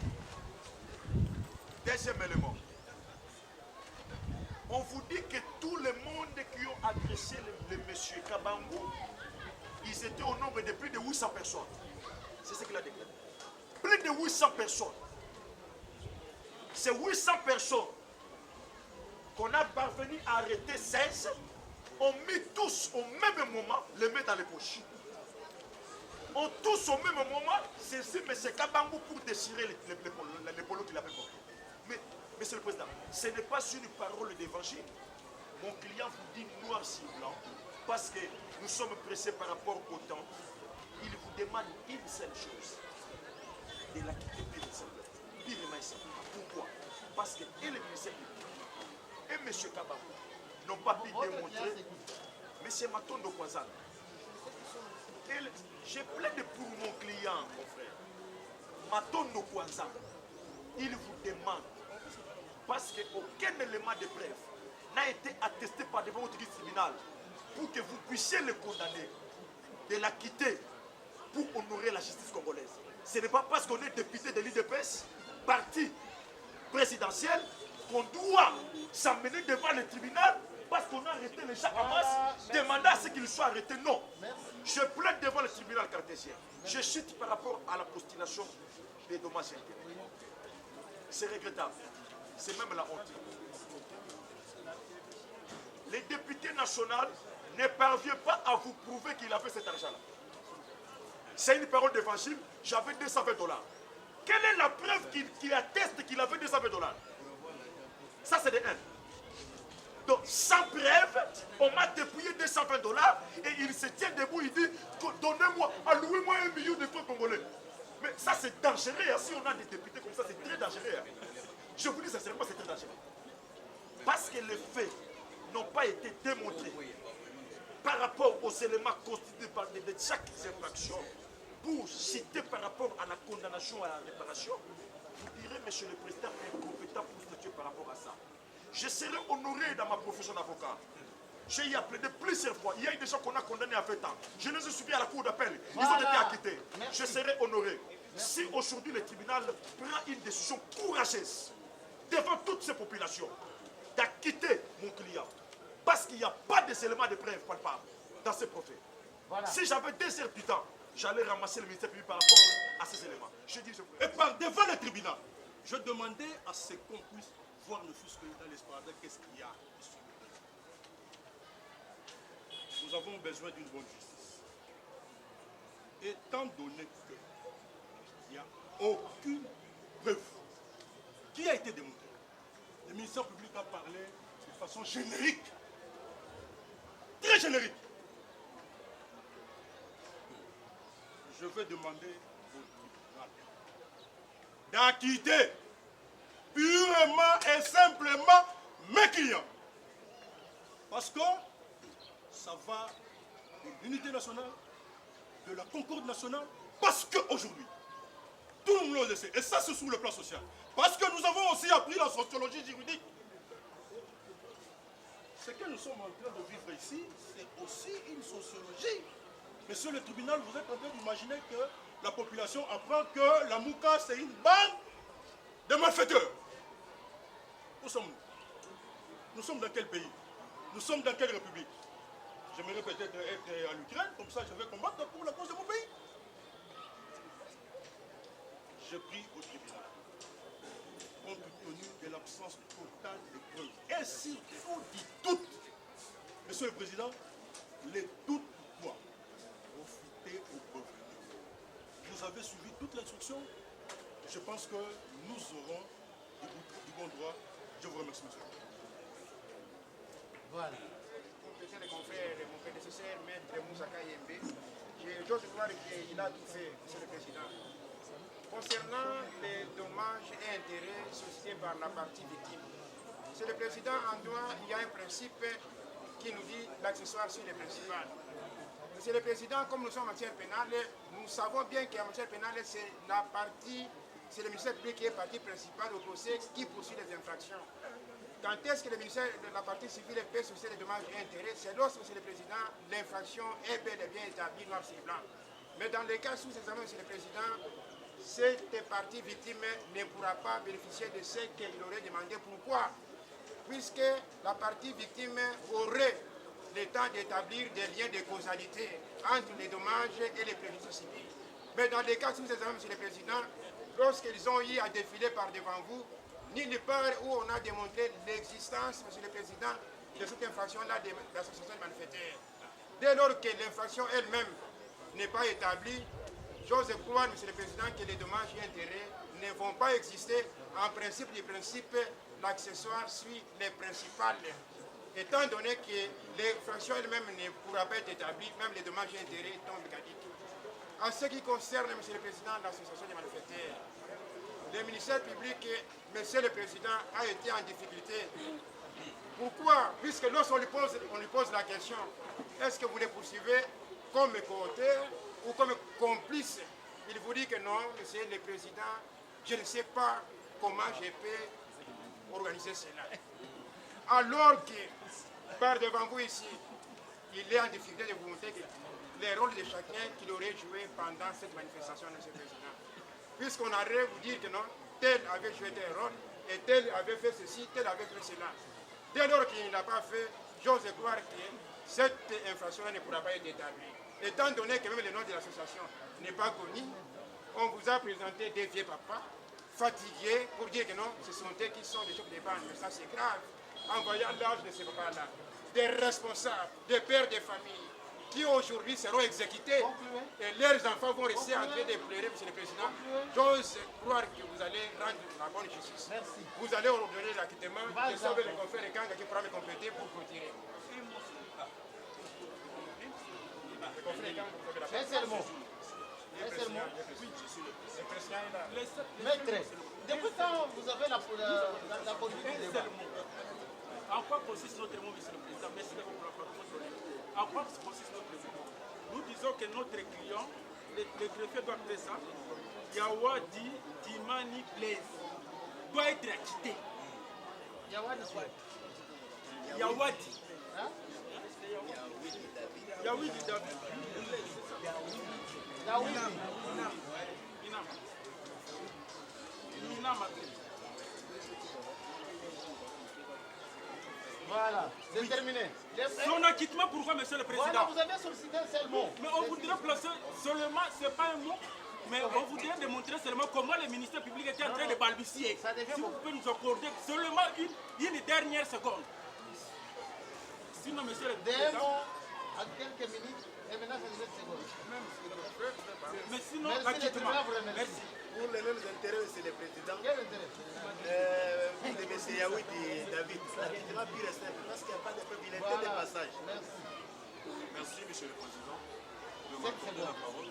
Deuxième élément. On vous dit que tout le monde qui ont agressé le monsieur Kabangou, ils étaient au nombre de plus de 800 personnes. C'est ce qu'il a déclaré. Plus de 800 personnes. Ces 800 personnes qu'on a parvenu à arrêter 16, ont mis tous au même moment les mains dans les poches. Ont tous au même moment saisi M. Kabangou pour déchirer les polos qu'il avait portés. Mais, Monsieur le Président, ce n'est pas une parole d'évangile. Mon client vous dit noir sur blanc, parce que nous sommes pressés par rapport au temps. Il vous demande une seule chose, de la quitter pire et simple. Pourquoi? Parce que et le ministère public et M. Kabangou n'ont pas pu démontrer. M. Matondo Kwazan, je plaide pour mon client, mon frère. Matondo Kwazan, il vous demande, parce qu'aucun élément de preuve n'a été attesté par devant votre tribunal pour que vous puissiez le condamner, de la quitter pour honorer la justice congolaise. Ce n'est pas parce qu'on est député de l'UDPS, parti présidentiel, qu'on doit s'amener devant le tribunal parce qu'on a arrêté les gens en masse, demander à ce qu'ils soient arrêtés. Non. Je plaide devant le tribunal cartésien. Je chute par rapport à la postulation des dommages intérêts. C'est regrettable. C'est même la honte. Les députés nationaux ne parviennent pas à vous prouver qu'il a fait cet argent-là. C'est une parole d'évangile. J'avais $220. Quelle est la preuve qui atteste qu'il avait $220? Ça, c'est de 1. Donc, sans preuve, on m'a dépouillé $220 et il se tient debout, il dit, donnez-moi, allouez-moi 1 million de francs congolais. Mais ça, c'est dangereux. Si on a des députés comme ça, c'est très dangereux. Je vous dis sincèrement, c'est très dangereux. Parce que les faits n'ont pas été démontrés par rapport aux éléments constitués par de chaque infraction pour citer par rapport à la condamnation et à la réparation, vous direz, monsieur le président, incompétent pour statuer par rapport à ça. Je serai honoré dans ma profession d'avocat. J'ai y appelé plusieurs fois. Il y a eu des gens qu'on a condamnés à 20 ans. Je les ai suivis à la cour d'appel. Ils ont été acquittés. Je serai honoré. Si aujourd'hui le tribunal prend une décision courageuse devant toutes ces populations d'acquitter mon client, parce qu'il n'y a pas d'éléments de preuve palpables dans ces procès. Voilà. Si j'avais 2 heures du temps, j'allais ramasser le ministère public par rapport à ces éléments. Je dis, et par devant le tribunal, je demandais à ce qu'on puisse voir ne fût-ce que dans l'espace qu'est-ce qu'il y a ici. Nous avons besoin d'une bonne justice. Étant donné qu'il n'y a aucune preuve qui a été démontrée, le ministère public a parlé de façon générique. Très générique. Je vais demander au tribunal d'acquitter purement et simplement mes clients. Parce que ça va de l'unité nationale, de la concorde nationale, parce qu'aujourd'hui, tout le monde le sait, et ça c'est sur le plan social, parce que nous avons aussi appris la sociologie juridique. Ce que nous sommes en train de vivre ici, c'est aussi une sociologie. Monsieur le tribunal, vous êtes en train d'imaginer que la population apprend que la Mouka, c'est une bande de malfaiteurs. Où sommes-nous? Nous sommes dans quel pays? Nous sommes dans quelle république? J'aimerais peut-être être à l'Ukraine, comme ça je vais combattre pour la cause de mon pays. Je prie au tribunal, compte tenu de l'absence totale de preuves, et surtout du doute. Monsieur le Président, les doutes doivent profiter au peuple. Vous avez suivi toute l'instruction. Je pense que nous aurons du bon droit. Je vous remercie, monsieur. Voilà. Monsieur le confrère, mon prédécesseur, Maître Moussaka Yembe, j'ose croire qu'il a tout fait, monsieur le Président. Concernant les dommages et intérêts suscités par la partie victime, monsieur le Président, en droit, il y a un principe qui nous dit l'accessoire sur les principales. Monsieur le Président, comme nous sommes en matière pénale, nous savons bien qu'en matière pénale, c'est le ministère public qui est partie principale au procès qui poursuit les infractions. Quand est-ce que le ministère de la partie civile peut susciter les dommages et intérêts? C'est lorsque, monsieur le Président, l'infraction est bel et bien établie noir sur blanc. Mais dans les cas sous examen, monsieur le Président, cette partie victime ne pourra pas bénéficier de ce qu'il aurait demandé. Pourquoi? Puisque la partie victime aurait le temps d'établir des liens de causalité entre les dommages et les préjudices civils. Mais dans les cas sous examen, monsieur le Président, lorsqu'ils ont eu à défiler par devant vous, nulle part où on a démontré l'existence, monsieur le Président, de cette infraction-là de l'association de malfaiteurs. Dès lors que l'infraction elle-même n'est pas établie, j'ose croire, monsieur le Président, que les dommages et intérêts ne vont pas exister. En principe, du principe, l'accessoire suit les principales. Étant donné que l'infraction elle-même ne pourra pas être établie, même les dommages et intérêts tombent caduques. En ce qui concerne, monsieur le Président, l'association des malfaiteurs, le ministère public, monsieur le Président, a été en difficulté. Pourquoi? Puisque lorsqu'on lui pose la question, est-ce que vous les poursuivez comme co-auteur ou comme complice? Il vous dit que non, monsieur le Président, je ne sais pas comment je peux organiser cela. Alors que, par devant vous ici, il est en difficulté de vous montrer les rôles de chacun qu'il aurait joué pendant cette manifestation, monsieur le Président. Puisqu'on arrive vous dire que non, tel avait joué tel rôle, et tel avait fait ceci, tel avait fait cela. Dès lors qu'il n'a pas fait, j'ose croire que cette infraction ne pourra pas être établie. Étant donné que même le nom de l'association n'est pas connu, on vous a présenté des vieux papas, fatigués, pour dire que non, ce sont eux qui sont des chefs de bande. Mais ça c'est grave, en voyant l'âge de ces papas-là. Des responsables, des pères de famille, qui aujourd'hui seront exécutés et leurs enfants vont rester en train de pleurer, monsieur le Président. J'ose croire que vous allez rendre la bonne justice. Merci. Vous allez ordonner l'acquittement. Je sauve le confrère de Kanga qui pourra me compléter pour clôturer. Le confrère de Kanga, vous avez la parole. Un seul mot. Un seul mot. Le président est là. Maître, depuis quand vous avez la politique du débat? En quoi consiste notre mot, monsieur le Président? Merci de votre rapport. En quoi consiste notre mot? Nous disons que notre client, le greffier doit faire ça. Yawadi Dimani Blaise doit être acquitté. Yawadi. Yawadi. Hein? Yawidi David. Yawidi. Minam. Voilà, c'est terminé. Son acquittement, pourquoi, monsieur le Président? Voilà, vous avez sollicité un seul mot. Mais on voudrait placer seulement, ce n'est pas un mot, mais on voudrait démontrer seulement comment le ministère public était en train de balbutier. Si vous pouvez nous accorder seulement une dernière seconde. Sinon, monsieur le Président. Des mots à quelques minutes et maintenant c'est 7 secondes. Mais sinon, Merci, l'acquittement. merci. Pour les mêmes intérêts, monsieur le Président. Quel intérêt? de M. Yaoudi David. L'arrêtement pur et simple, parce qu'il n'y a pas de preuve, il était de passage. Merci. Merci, monsieur le président, de m'accorder la parole.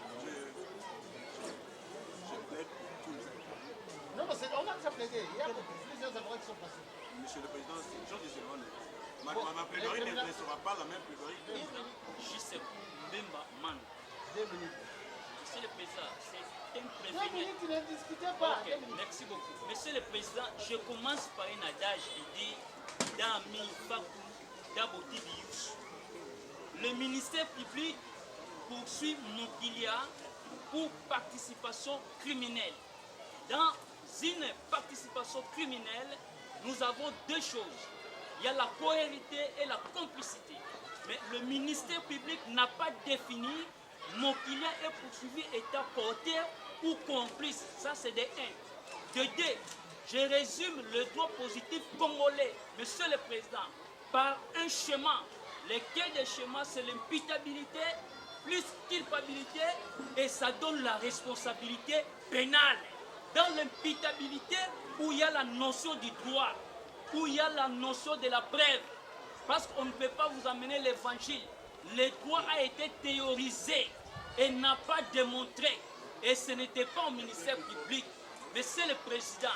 Je plaide pour tous les Africains. Non, on a déjà plaidé. Il y a plusieurs avocats qui sont passés. Monsieur le président, c'est Jean Désiré. Ma plaidoirie ne sera pas la même plaidoirie. Juste Mbemba Man. 2 minutes. Monsieur le Président, c'est un 2 prévenu. minutes, tu ne discutais pas. Ok, merci beaucoup. Monsieur le Président, je commence par un adage qui dit dans mi fakou d'aboti bius. Le ministère public poursuit Mokilia pour participation criminelle. Dans une participation criminelle, nous avons deux choses. Il y a la cohérité et la complicité. Mais le ministère public n'a pas défini Mokilia est poursuivi état porteur ou complice. Ça, c'est de 1. De 2, je résume le droit positif congolais, Monsieur le Président, par un schéma. Lequel des schémas, c'est l'imputabilité plus culpabilité et ça donne la responsabilité pénale. Dans l'imputabilité, où il y a la notion du droit, où il y a la notion de la preuve, parce qu'on ne peut pas vous amener l'évangile. Le droit a été théorisé et n'a pas démontré. Et ce n'était pas au ministère public. Mais c'est le président.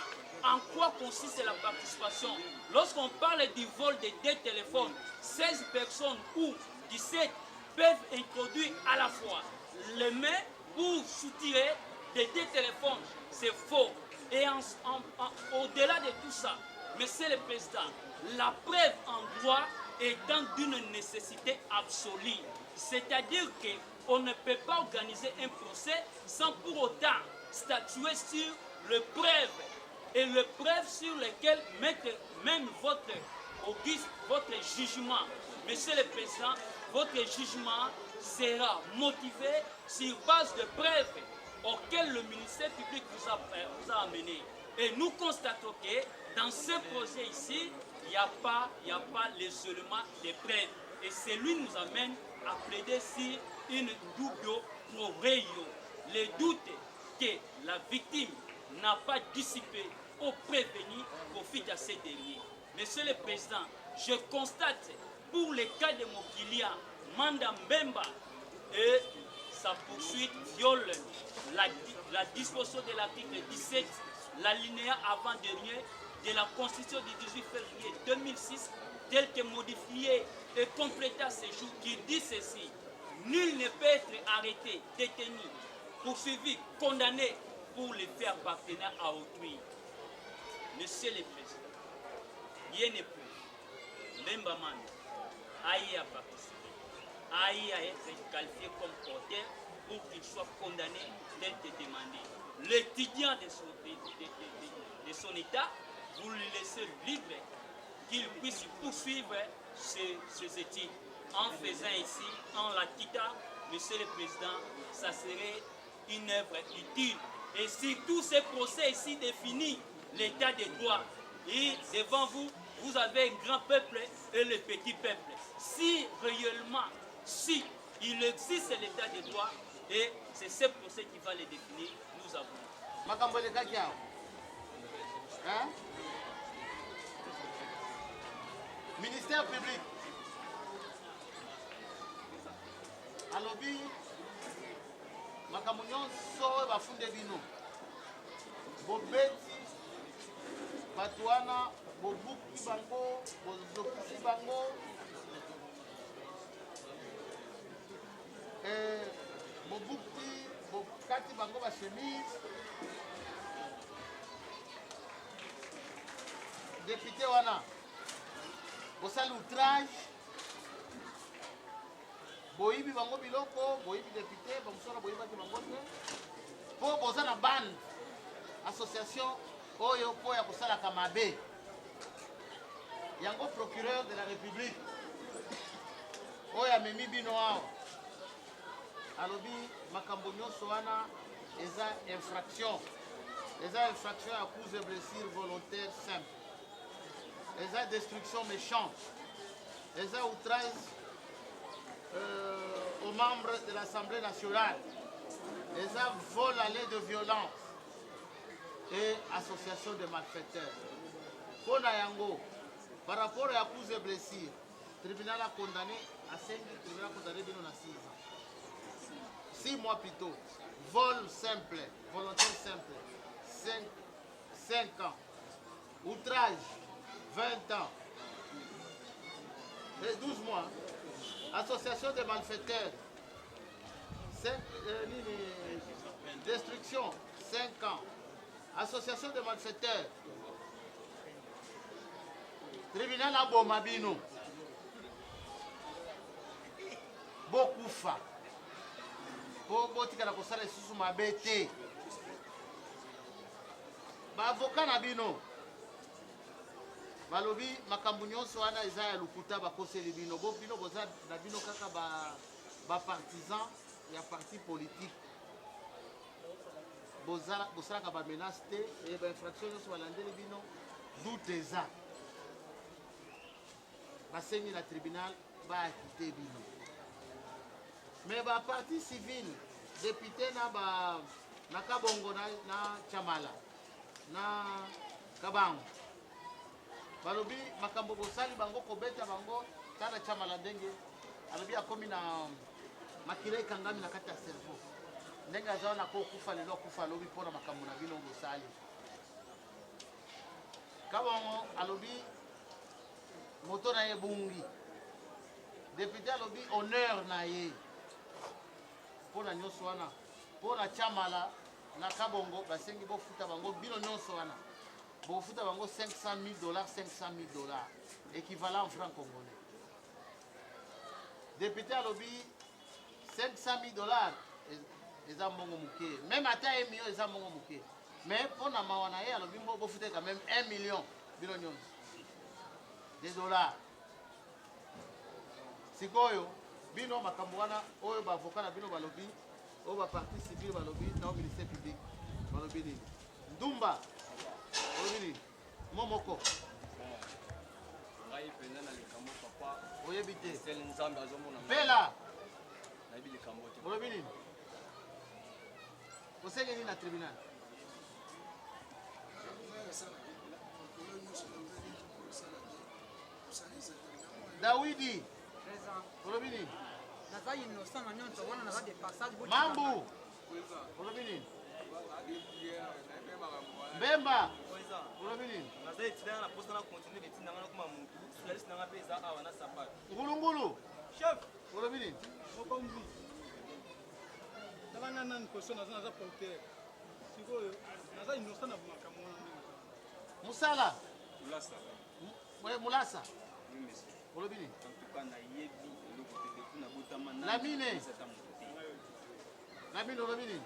En quoi consiste la participation? Lorsqu'on parle du vol de 2 téléphones, 16 personnes ou 17 peuvent introduire à la fois les mains pour soutirer des 2 téléphones. C'est faux. Et au-delà de tout ça, monsieur le président, la preuve en droit étant d'une nécessité absolue. C'est-à-dire qu'on ne peut pas organiser un procès sans pour autant statuer sur le preuve et le preuve sur lesquelles mettre même votre jugement. Monsieur le Président, votre jugement sera motivé sur base de preuves auxquelles le ministère public vous a amené. Et nous constatons que dans ce projet ici, il n'y a pas l'isolement des preuves. Et c'est lui nous amène à plaider sur une double pro reo. Le doute que la victime n'a pas dissipé au prévenu profite à ces derniers. Monsieur le Président, je constate pour le cas de Mokilia, Manda Mbemba et sa poursuite viole la disposition de l'article 17, l'alinéa avant-dernier de la Constitution du 18 février 2006, tel que modifié et complété à ce jour, qui dit ceci: nul ne peut être arrêté, détenu, poursuivi, condamné pour les faits appartenant à autrui. Monsieur le Président, rien n'est plus. Mbemba Man a eu à participer, a eu à être qualifié comme porteur pour qu'il soit condamné tel que demandé. L'étudiant de son État, vous le laissez libre, qu'il puisse poursuivre ses études. En faisant ici, en la quittant, Monsieur le Président, ça serait une œuvre utile. Et si tous ces procès ici définissent l'état des droits, et devant vous, vous avez un grand peuple et le petit peuple. Si réellement, si il existe l'état des droits, et c'est ce procès qui va les définir, nous avons. Hein? Ministère public. Alobi makambo nyonso oyo bafunde bino bobeti bato wana bobuki bango bozokisi bango bobuki bokati bango bachemise. Député wana bosali outrage boyibi bango biloko boyibi député bamusala boyibaki bango te mpo boza na bande association oyo mpo ya kosalaka mabe yango procureur de la république oyo amemi bino awa alobi makambo nyonso wana eza infraction ya cause de blessure volontaire simple, eza destruction méchante, eza outrage aux membres de l'Assemblée nationale, eza vol à l'aide de violence et association de malfaiteurs. Pona yango, par rapport à cause de blessure, le tribunal a condamné à 5 ans, le tribunal a condamné Bino à 6 ans. 6 mois plus tôt. Vol simple, volontaire simple, 5 ans. Outrage, 20 ans. Et 12 mois. Association de malfaiteurs, destruction, 5 ans. Association de malfaiteurs. Tribunal à Bomabino. Beaucoup fa. Pour tika na kosala lisusu mabe te. Ba avocat na bino. Balobi makambo nyonso wana eza ya lukuta bakoseli bino. Bo bino boza na bino kaka ba partisan ya parti politique. Bosala ba menace te et ba infraction nyonso balandeli bino doute eza. Basengi na tribunal ba akite bino. Mais ba parti civil député na Kabongo na Chamala na Kabango balobi makambo bosali bango kobeta bango tana Chamala ndenge alobi akomi na makile kangami na kati ya cerveau ndenge azaona ko kufa lelo kufa lobi pona makambo na bino bosali Kabongo alobi moto na ye bungi député alobi honneur na ye pona nyonso wana pona Chamala na Kabongo basengi bofuta bango bino nyonso wana bofuta bango $500,000 équivalent en francs congolais. Député alobi $500,000 eza mbongo muke même ata 1 million eza mbongo muke mais pona mawana ye alobi bofuta quand même 1 million bino nyonso de dollars. Sikoyo bino makambo wana oyo ba avocat na bino balobi oyo ba parti civil balobi na ministère public balobi nini Ndumba balobi nini momoko ngai pena na likambo papa oyebi te sel nzambe azomona pela na yebi likambo te balobi nini osenge nini na tribunal Dawidi balobi nini naza innocent na nyonso wana naza de passage Mambu balobi nini Mbemba balobi nini naza etudiant na poste na continuer d'étude nanga na kuma mutu journaliste nanga pe eza awa na sapat ngulungulu chef balobi nini mokombi tala nga nani question naza porteur sikoyo naza innocent na makambo wana Musala mulasa mulasa oui monsieur balobi nini en tout cas na yebi eloko te depuis na botama na Lamine Lamine balobi nini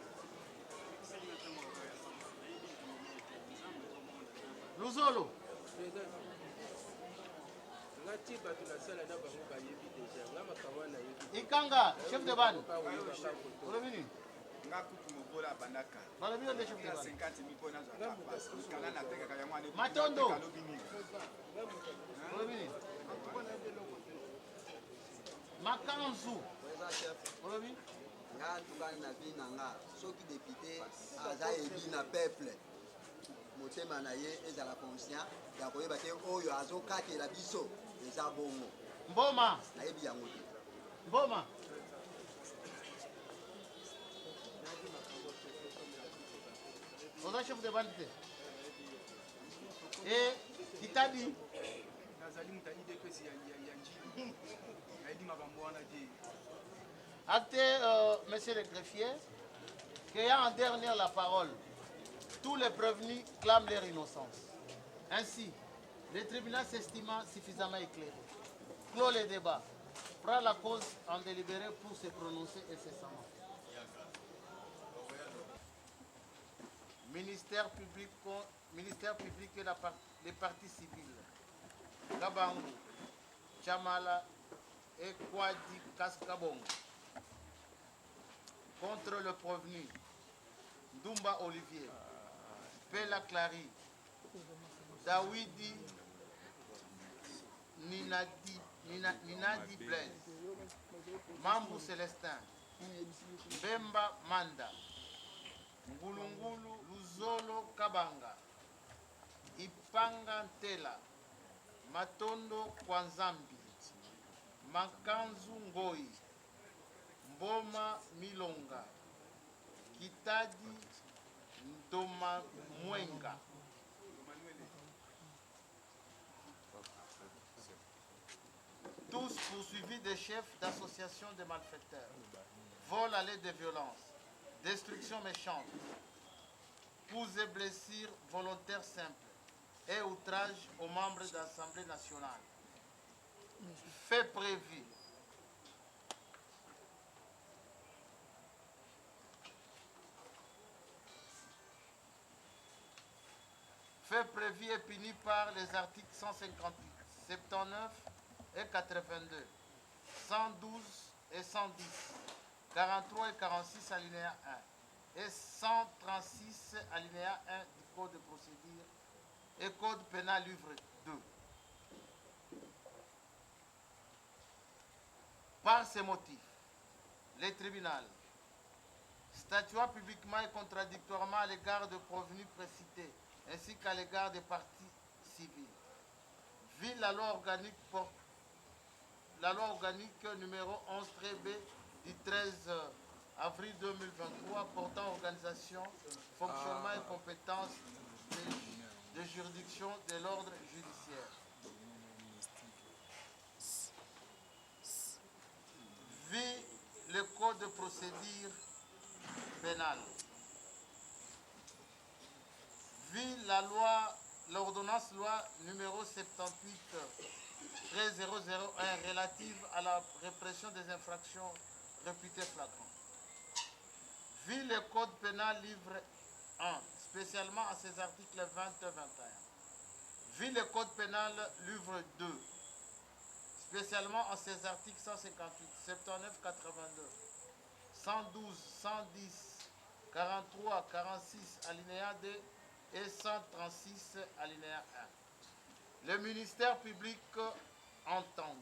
Luzolo Ikanga chef de bande balobi nini balobi nini chef de bande Matondo balobi nini Makanzu balobi nga tukani na vie na nga soki député aza ebi na peuple motema na ye ezala conscient ya koyeba te oyo azokatela biso eza bongo Mboma nayebi yango te Mboma oza chef de bande te e Kitadi nazali muta idps ya njili nayebi makambo wana te Actez, monsieur le greffier, qu'ayant en dernière la parole, tous les prévenus clament leur innocence. Ainsi, le tribunal s'estimant suffisamment éclairé, clôt les débats, prend la cause en délibéré pour se prononcer incessamment. Ministère public et les partis civils, Kabangu, Chamala et Kwadi Kaskabongo. Contre le prévenu, Ndumba Olivier, Pela Clary, Dawidi Ninadi Blaise, Mambu Célestin, Bemba Manda, Ngulungulu Luzolo Kabanga, Ipa Ikanga Ntela, Matondo Kwanzambi, Makanzu Ngoi, Mboma Milonga, Kitadi Ndoma Mwenga. Tous poursuivis des chefs d'associations de malfaiteurs, vol à l'aide de violence, destruction méchante, coups et blessures volontaires simples et outrage aux membres de l'Assemblée nationale. Fait prévu. Fait prévu et puni par les articles 158, 79 et 82, 112 et 110, 43 et 46 alinéa 1 et 136 alinéa 1 du Code de procédure et Code pénal livre 2. Par ces motifs, les tribunaux, statuant publiquement et contradictoirement à l'égard de prévenus précités ainsi qu'à l'égard des parties civiles, vit la loi organique numéro 11-B du 13 avril 2023 portant organisation, fonctionnement et compétences de juridiction de l'ordre judiciaire. Vit le code de procédure pénale. Vit l'ordonnance loi numéro 78-13001 relative à la répression des infractions réputées flagrantes. Vit le code pénal livre 1, spécialement à ses articles 20-21. Vit le code pénal livre 2, spécialement à ses articles 158, 79, 82, 112, 110, 43, 46, alinéa 2 et 136, alinéa 1. Le ministère public entend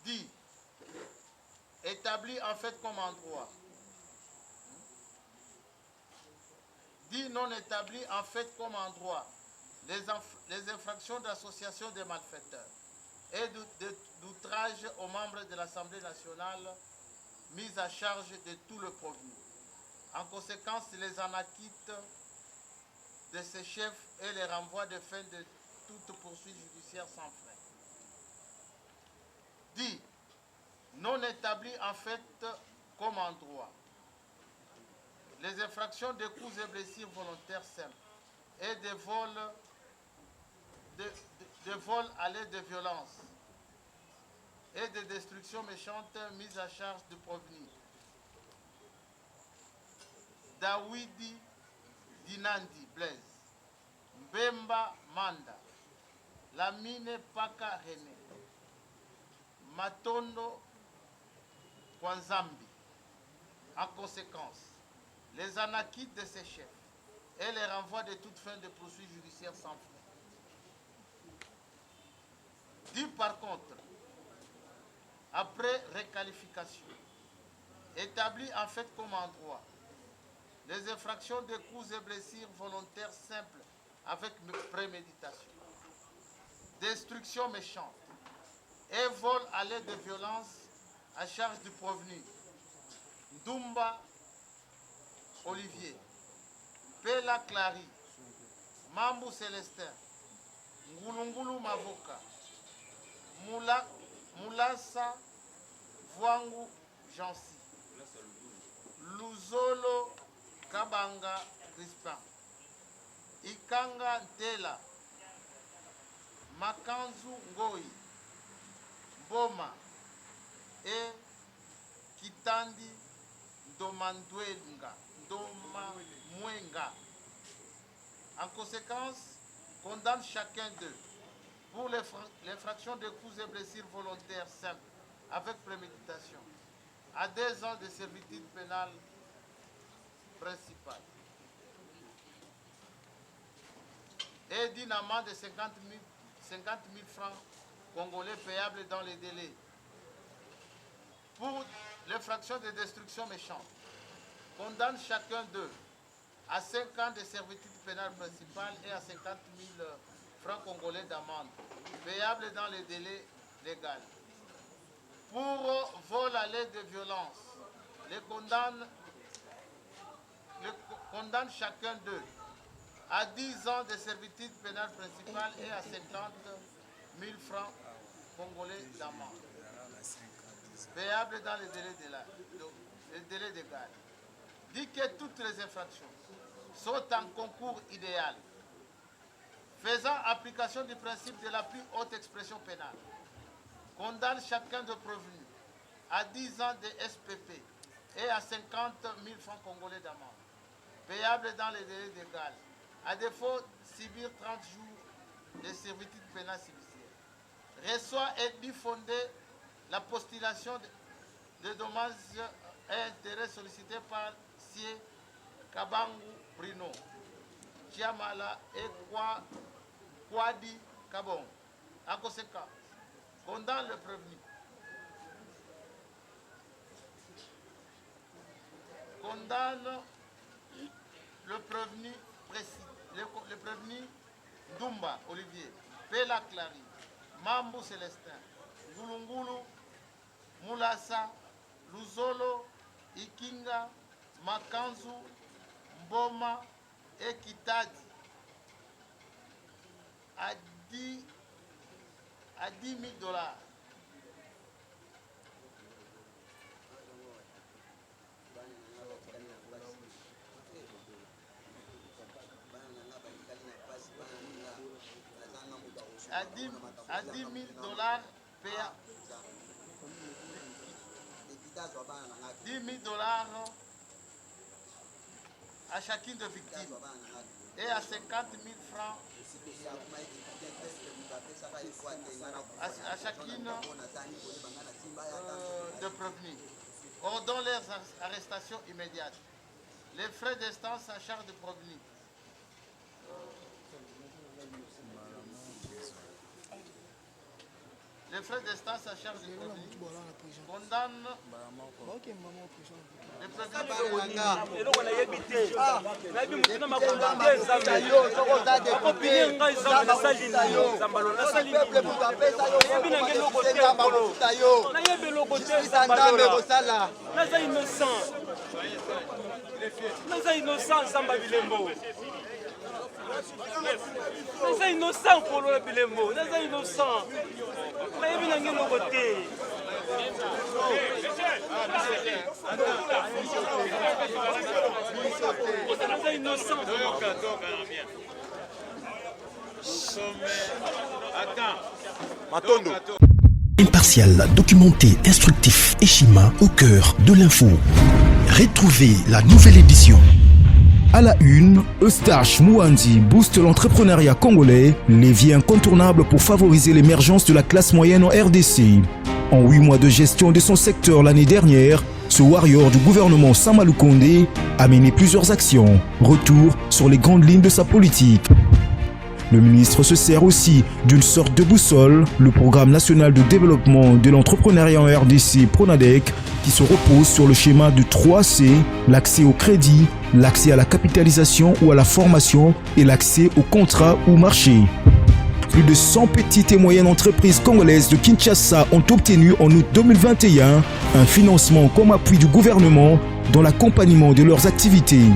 dit, établi en fait comme en droit, dit non établi en fait comme en droit, les infractions d'association des malfaiteurs et d'outrage aux membres de l'Assemblée nationale mises à charge de tout le provenu. En conséquence, les en acquittent de ces chefs et les renvoient de fin de toute poursuite judiciaire sans frais. Dit, non établi en fait comme en droit, les infractions de coups et blessures volontaires simples et de vol à l'aide de violence et de destruction méchante mise à charge du prévenu. Dawidi Dinandi Blaise, Mbemba Manda, Lamine Paka René, Matondo Kwanzambi. En conséquence, les en acquittent de ces chefs et les renvoient de toute fin de poursuite judiciaire sans frais. Dit par contre, après réqualification, établi en fait comme en droit, les infractions de coups et blessures volontaires simples avec préméditation, destruction méchante et vol à l'aide de violence à charge du prévenu, Ndumba Olivier, Pela Clary, Mambu Célestin, Ngulungulu Mavoka, Mulasa Vwangu Jansi, Luzolo Kabanga Crispin, Ikanga Ntela, Makanzu Ngoi, Boma et Kitandi Ndomandwenga, Mwenga. En conséquence, condamne chacun d'eux pour l'infraction de coups et blessures volontaires simples avec préméditation à 2 ans de servitude pénale principale et d'une amende de 50 000 francs congolais payables dans les délais. Pour l'infraction de destruction méchante, condamne chacun d'eux à 5 ans de servitude pénale principale et à 50 000 francs congolais d'amende, payables dans les délais légaux. Pour vol à l'aide de violence, les condamne chacun d'eux à 10 ans de servitude pénale principale et à 50 000 francs congolais d'amende, payables dans les délais légaux. Dit que toutes les infractions sont en concours idéal, faisant application du principe de la plus haute expression pénale, condamne chacun de prévenus à 10 ans de SPP et à 50 000 francs congolais d'amende, payables dans les délais légaux, à défaut subir 30 jours de servitude pénale subsidiaire. Reçoit et dit fondé la postulation de dommages et intérêts sollicités par Sie Kabangu Brino, Chiamala et Kwadi Kabon. En conséquence, condamne le prévenu. Condamne le prévenu précis, le prévenu Dumba Olivier, Pela Clary, Mambu Célestin, Ngulungulu, Mulasa, Luzolo, Ikinga, Makanzu, Mboma et Kitadi à 10 000 $. À 10 000 $ payés. 10 000 $ à chacune de victimes et à 50 000 francs à chacune de prévenus. Ordonnons leurs arrestations immédiates. Les frais d'instance à charge de prévenus. Les frais d'instance à charge de prévenus condamne Naza innocent pour le bilembo, naza innocent. Nayebi nange loko te. Naza innocent. Matondo. Impartial, documenté, instructif et Shima au cœur de l'info. Retrouvez la nouvelle édition. À la une, Eustache Mouandi booste l'entrepreneuriat congolais, levier incontournable pour favoriser l'émergence de la classe moyenne en RDC. En 8 mois de gestion de son secteur l'année dernière, ce warrior du gouvernement Sama Lukonde a mené plusieurs actions. Retour sur les grandes lignes de sa politique. Le ministre se sert aussi d'une sorte de boussole, le programme national de développement de l'entrepreneuriat en RDC Pronadec, qui se repose sur le schéma de 3C, l'accès au crédit, l'accès à la capitalisation ou à la formation et l'accès au contrat ou marché. Plus de 100 petites et moyennes entreprises congolaises de Kinshasa ont obtenu en août 2021 un financement comme appui du gouvernement dans l'accompagnement de leurs activités.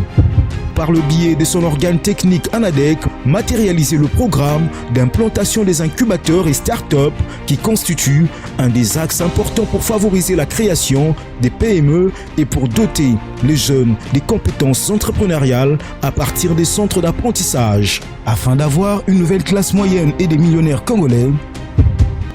Par le biais de son organe technique ANADEC, matérialiser le programme d'implantation des incubateurs et start-up qui constitue un des axes importants pour favoriser la création des PME et pour doter les jeunes des compétences entrepreneuriales à partir des centres d'apprentissage. Afin d'avoir une nouvelle classe moyenne et des millionnaires congolais,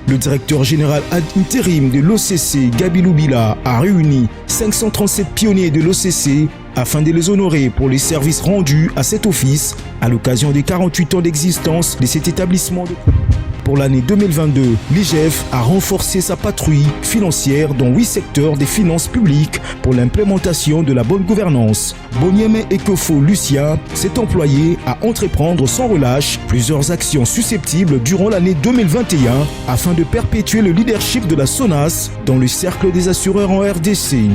le directeur général ad intérim de l'OCC, Gabi Loubila, a réuni 537 pionniers de l'OCC afin de les honorer pour les services rendus à cet office à l'occasion des 48 ans d'existence de cet établissement. Pour l'année 2022, l'IGF a renforcé sa patrouille financière dans 8 secteurs des finances publiques pour l'implémentation de la bonne gouvernance. Bonieme Ekofo Lucien s'est employé à entreprendre sans relâche plusieurs actions susceptibles durant l'année 2021 afin de perpétuer le leadership de la SONAS dans le cercle des assureurs en RDC.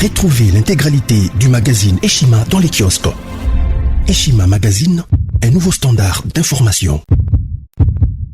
Retrouvez l'intégralité du magazine Eshima dans les kiosques. Eshima Magazine, un nouveau standard d'information.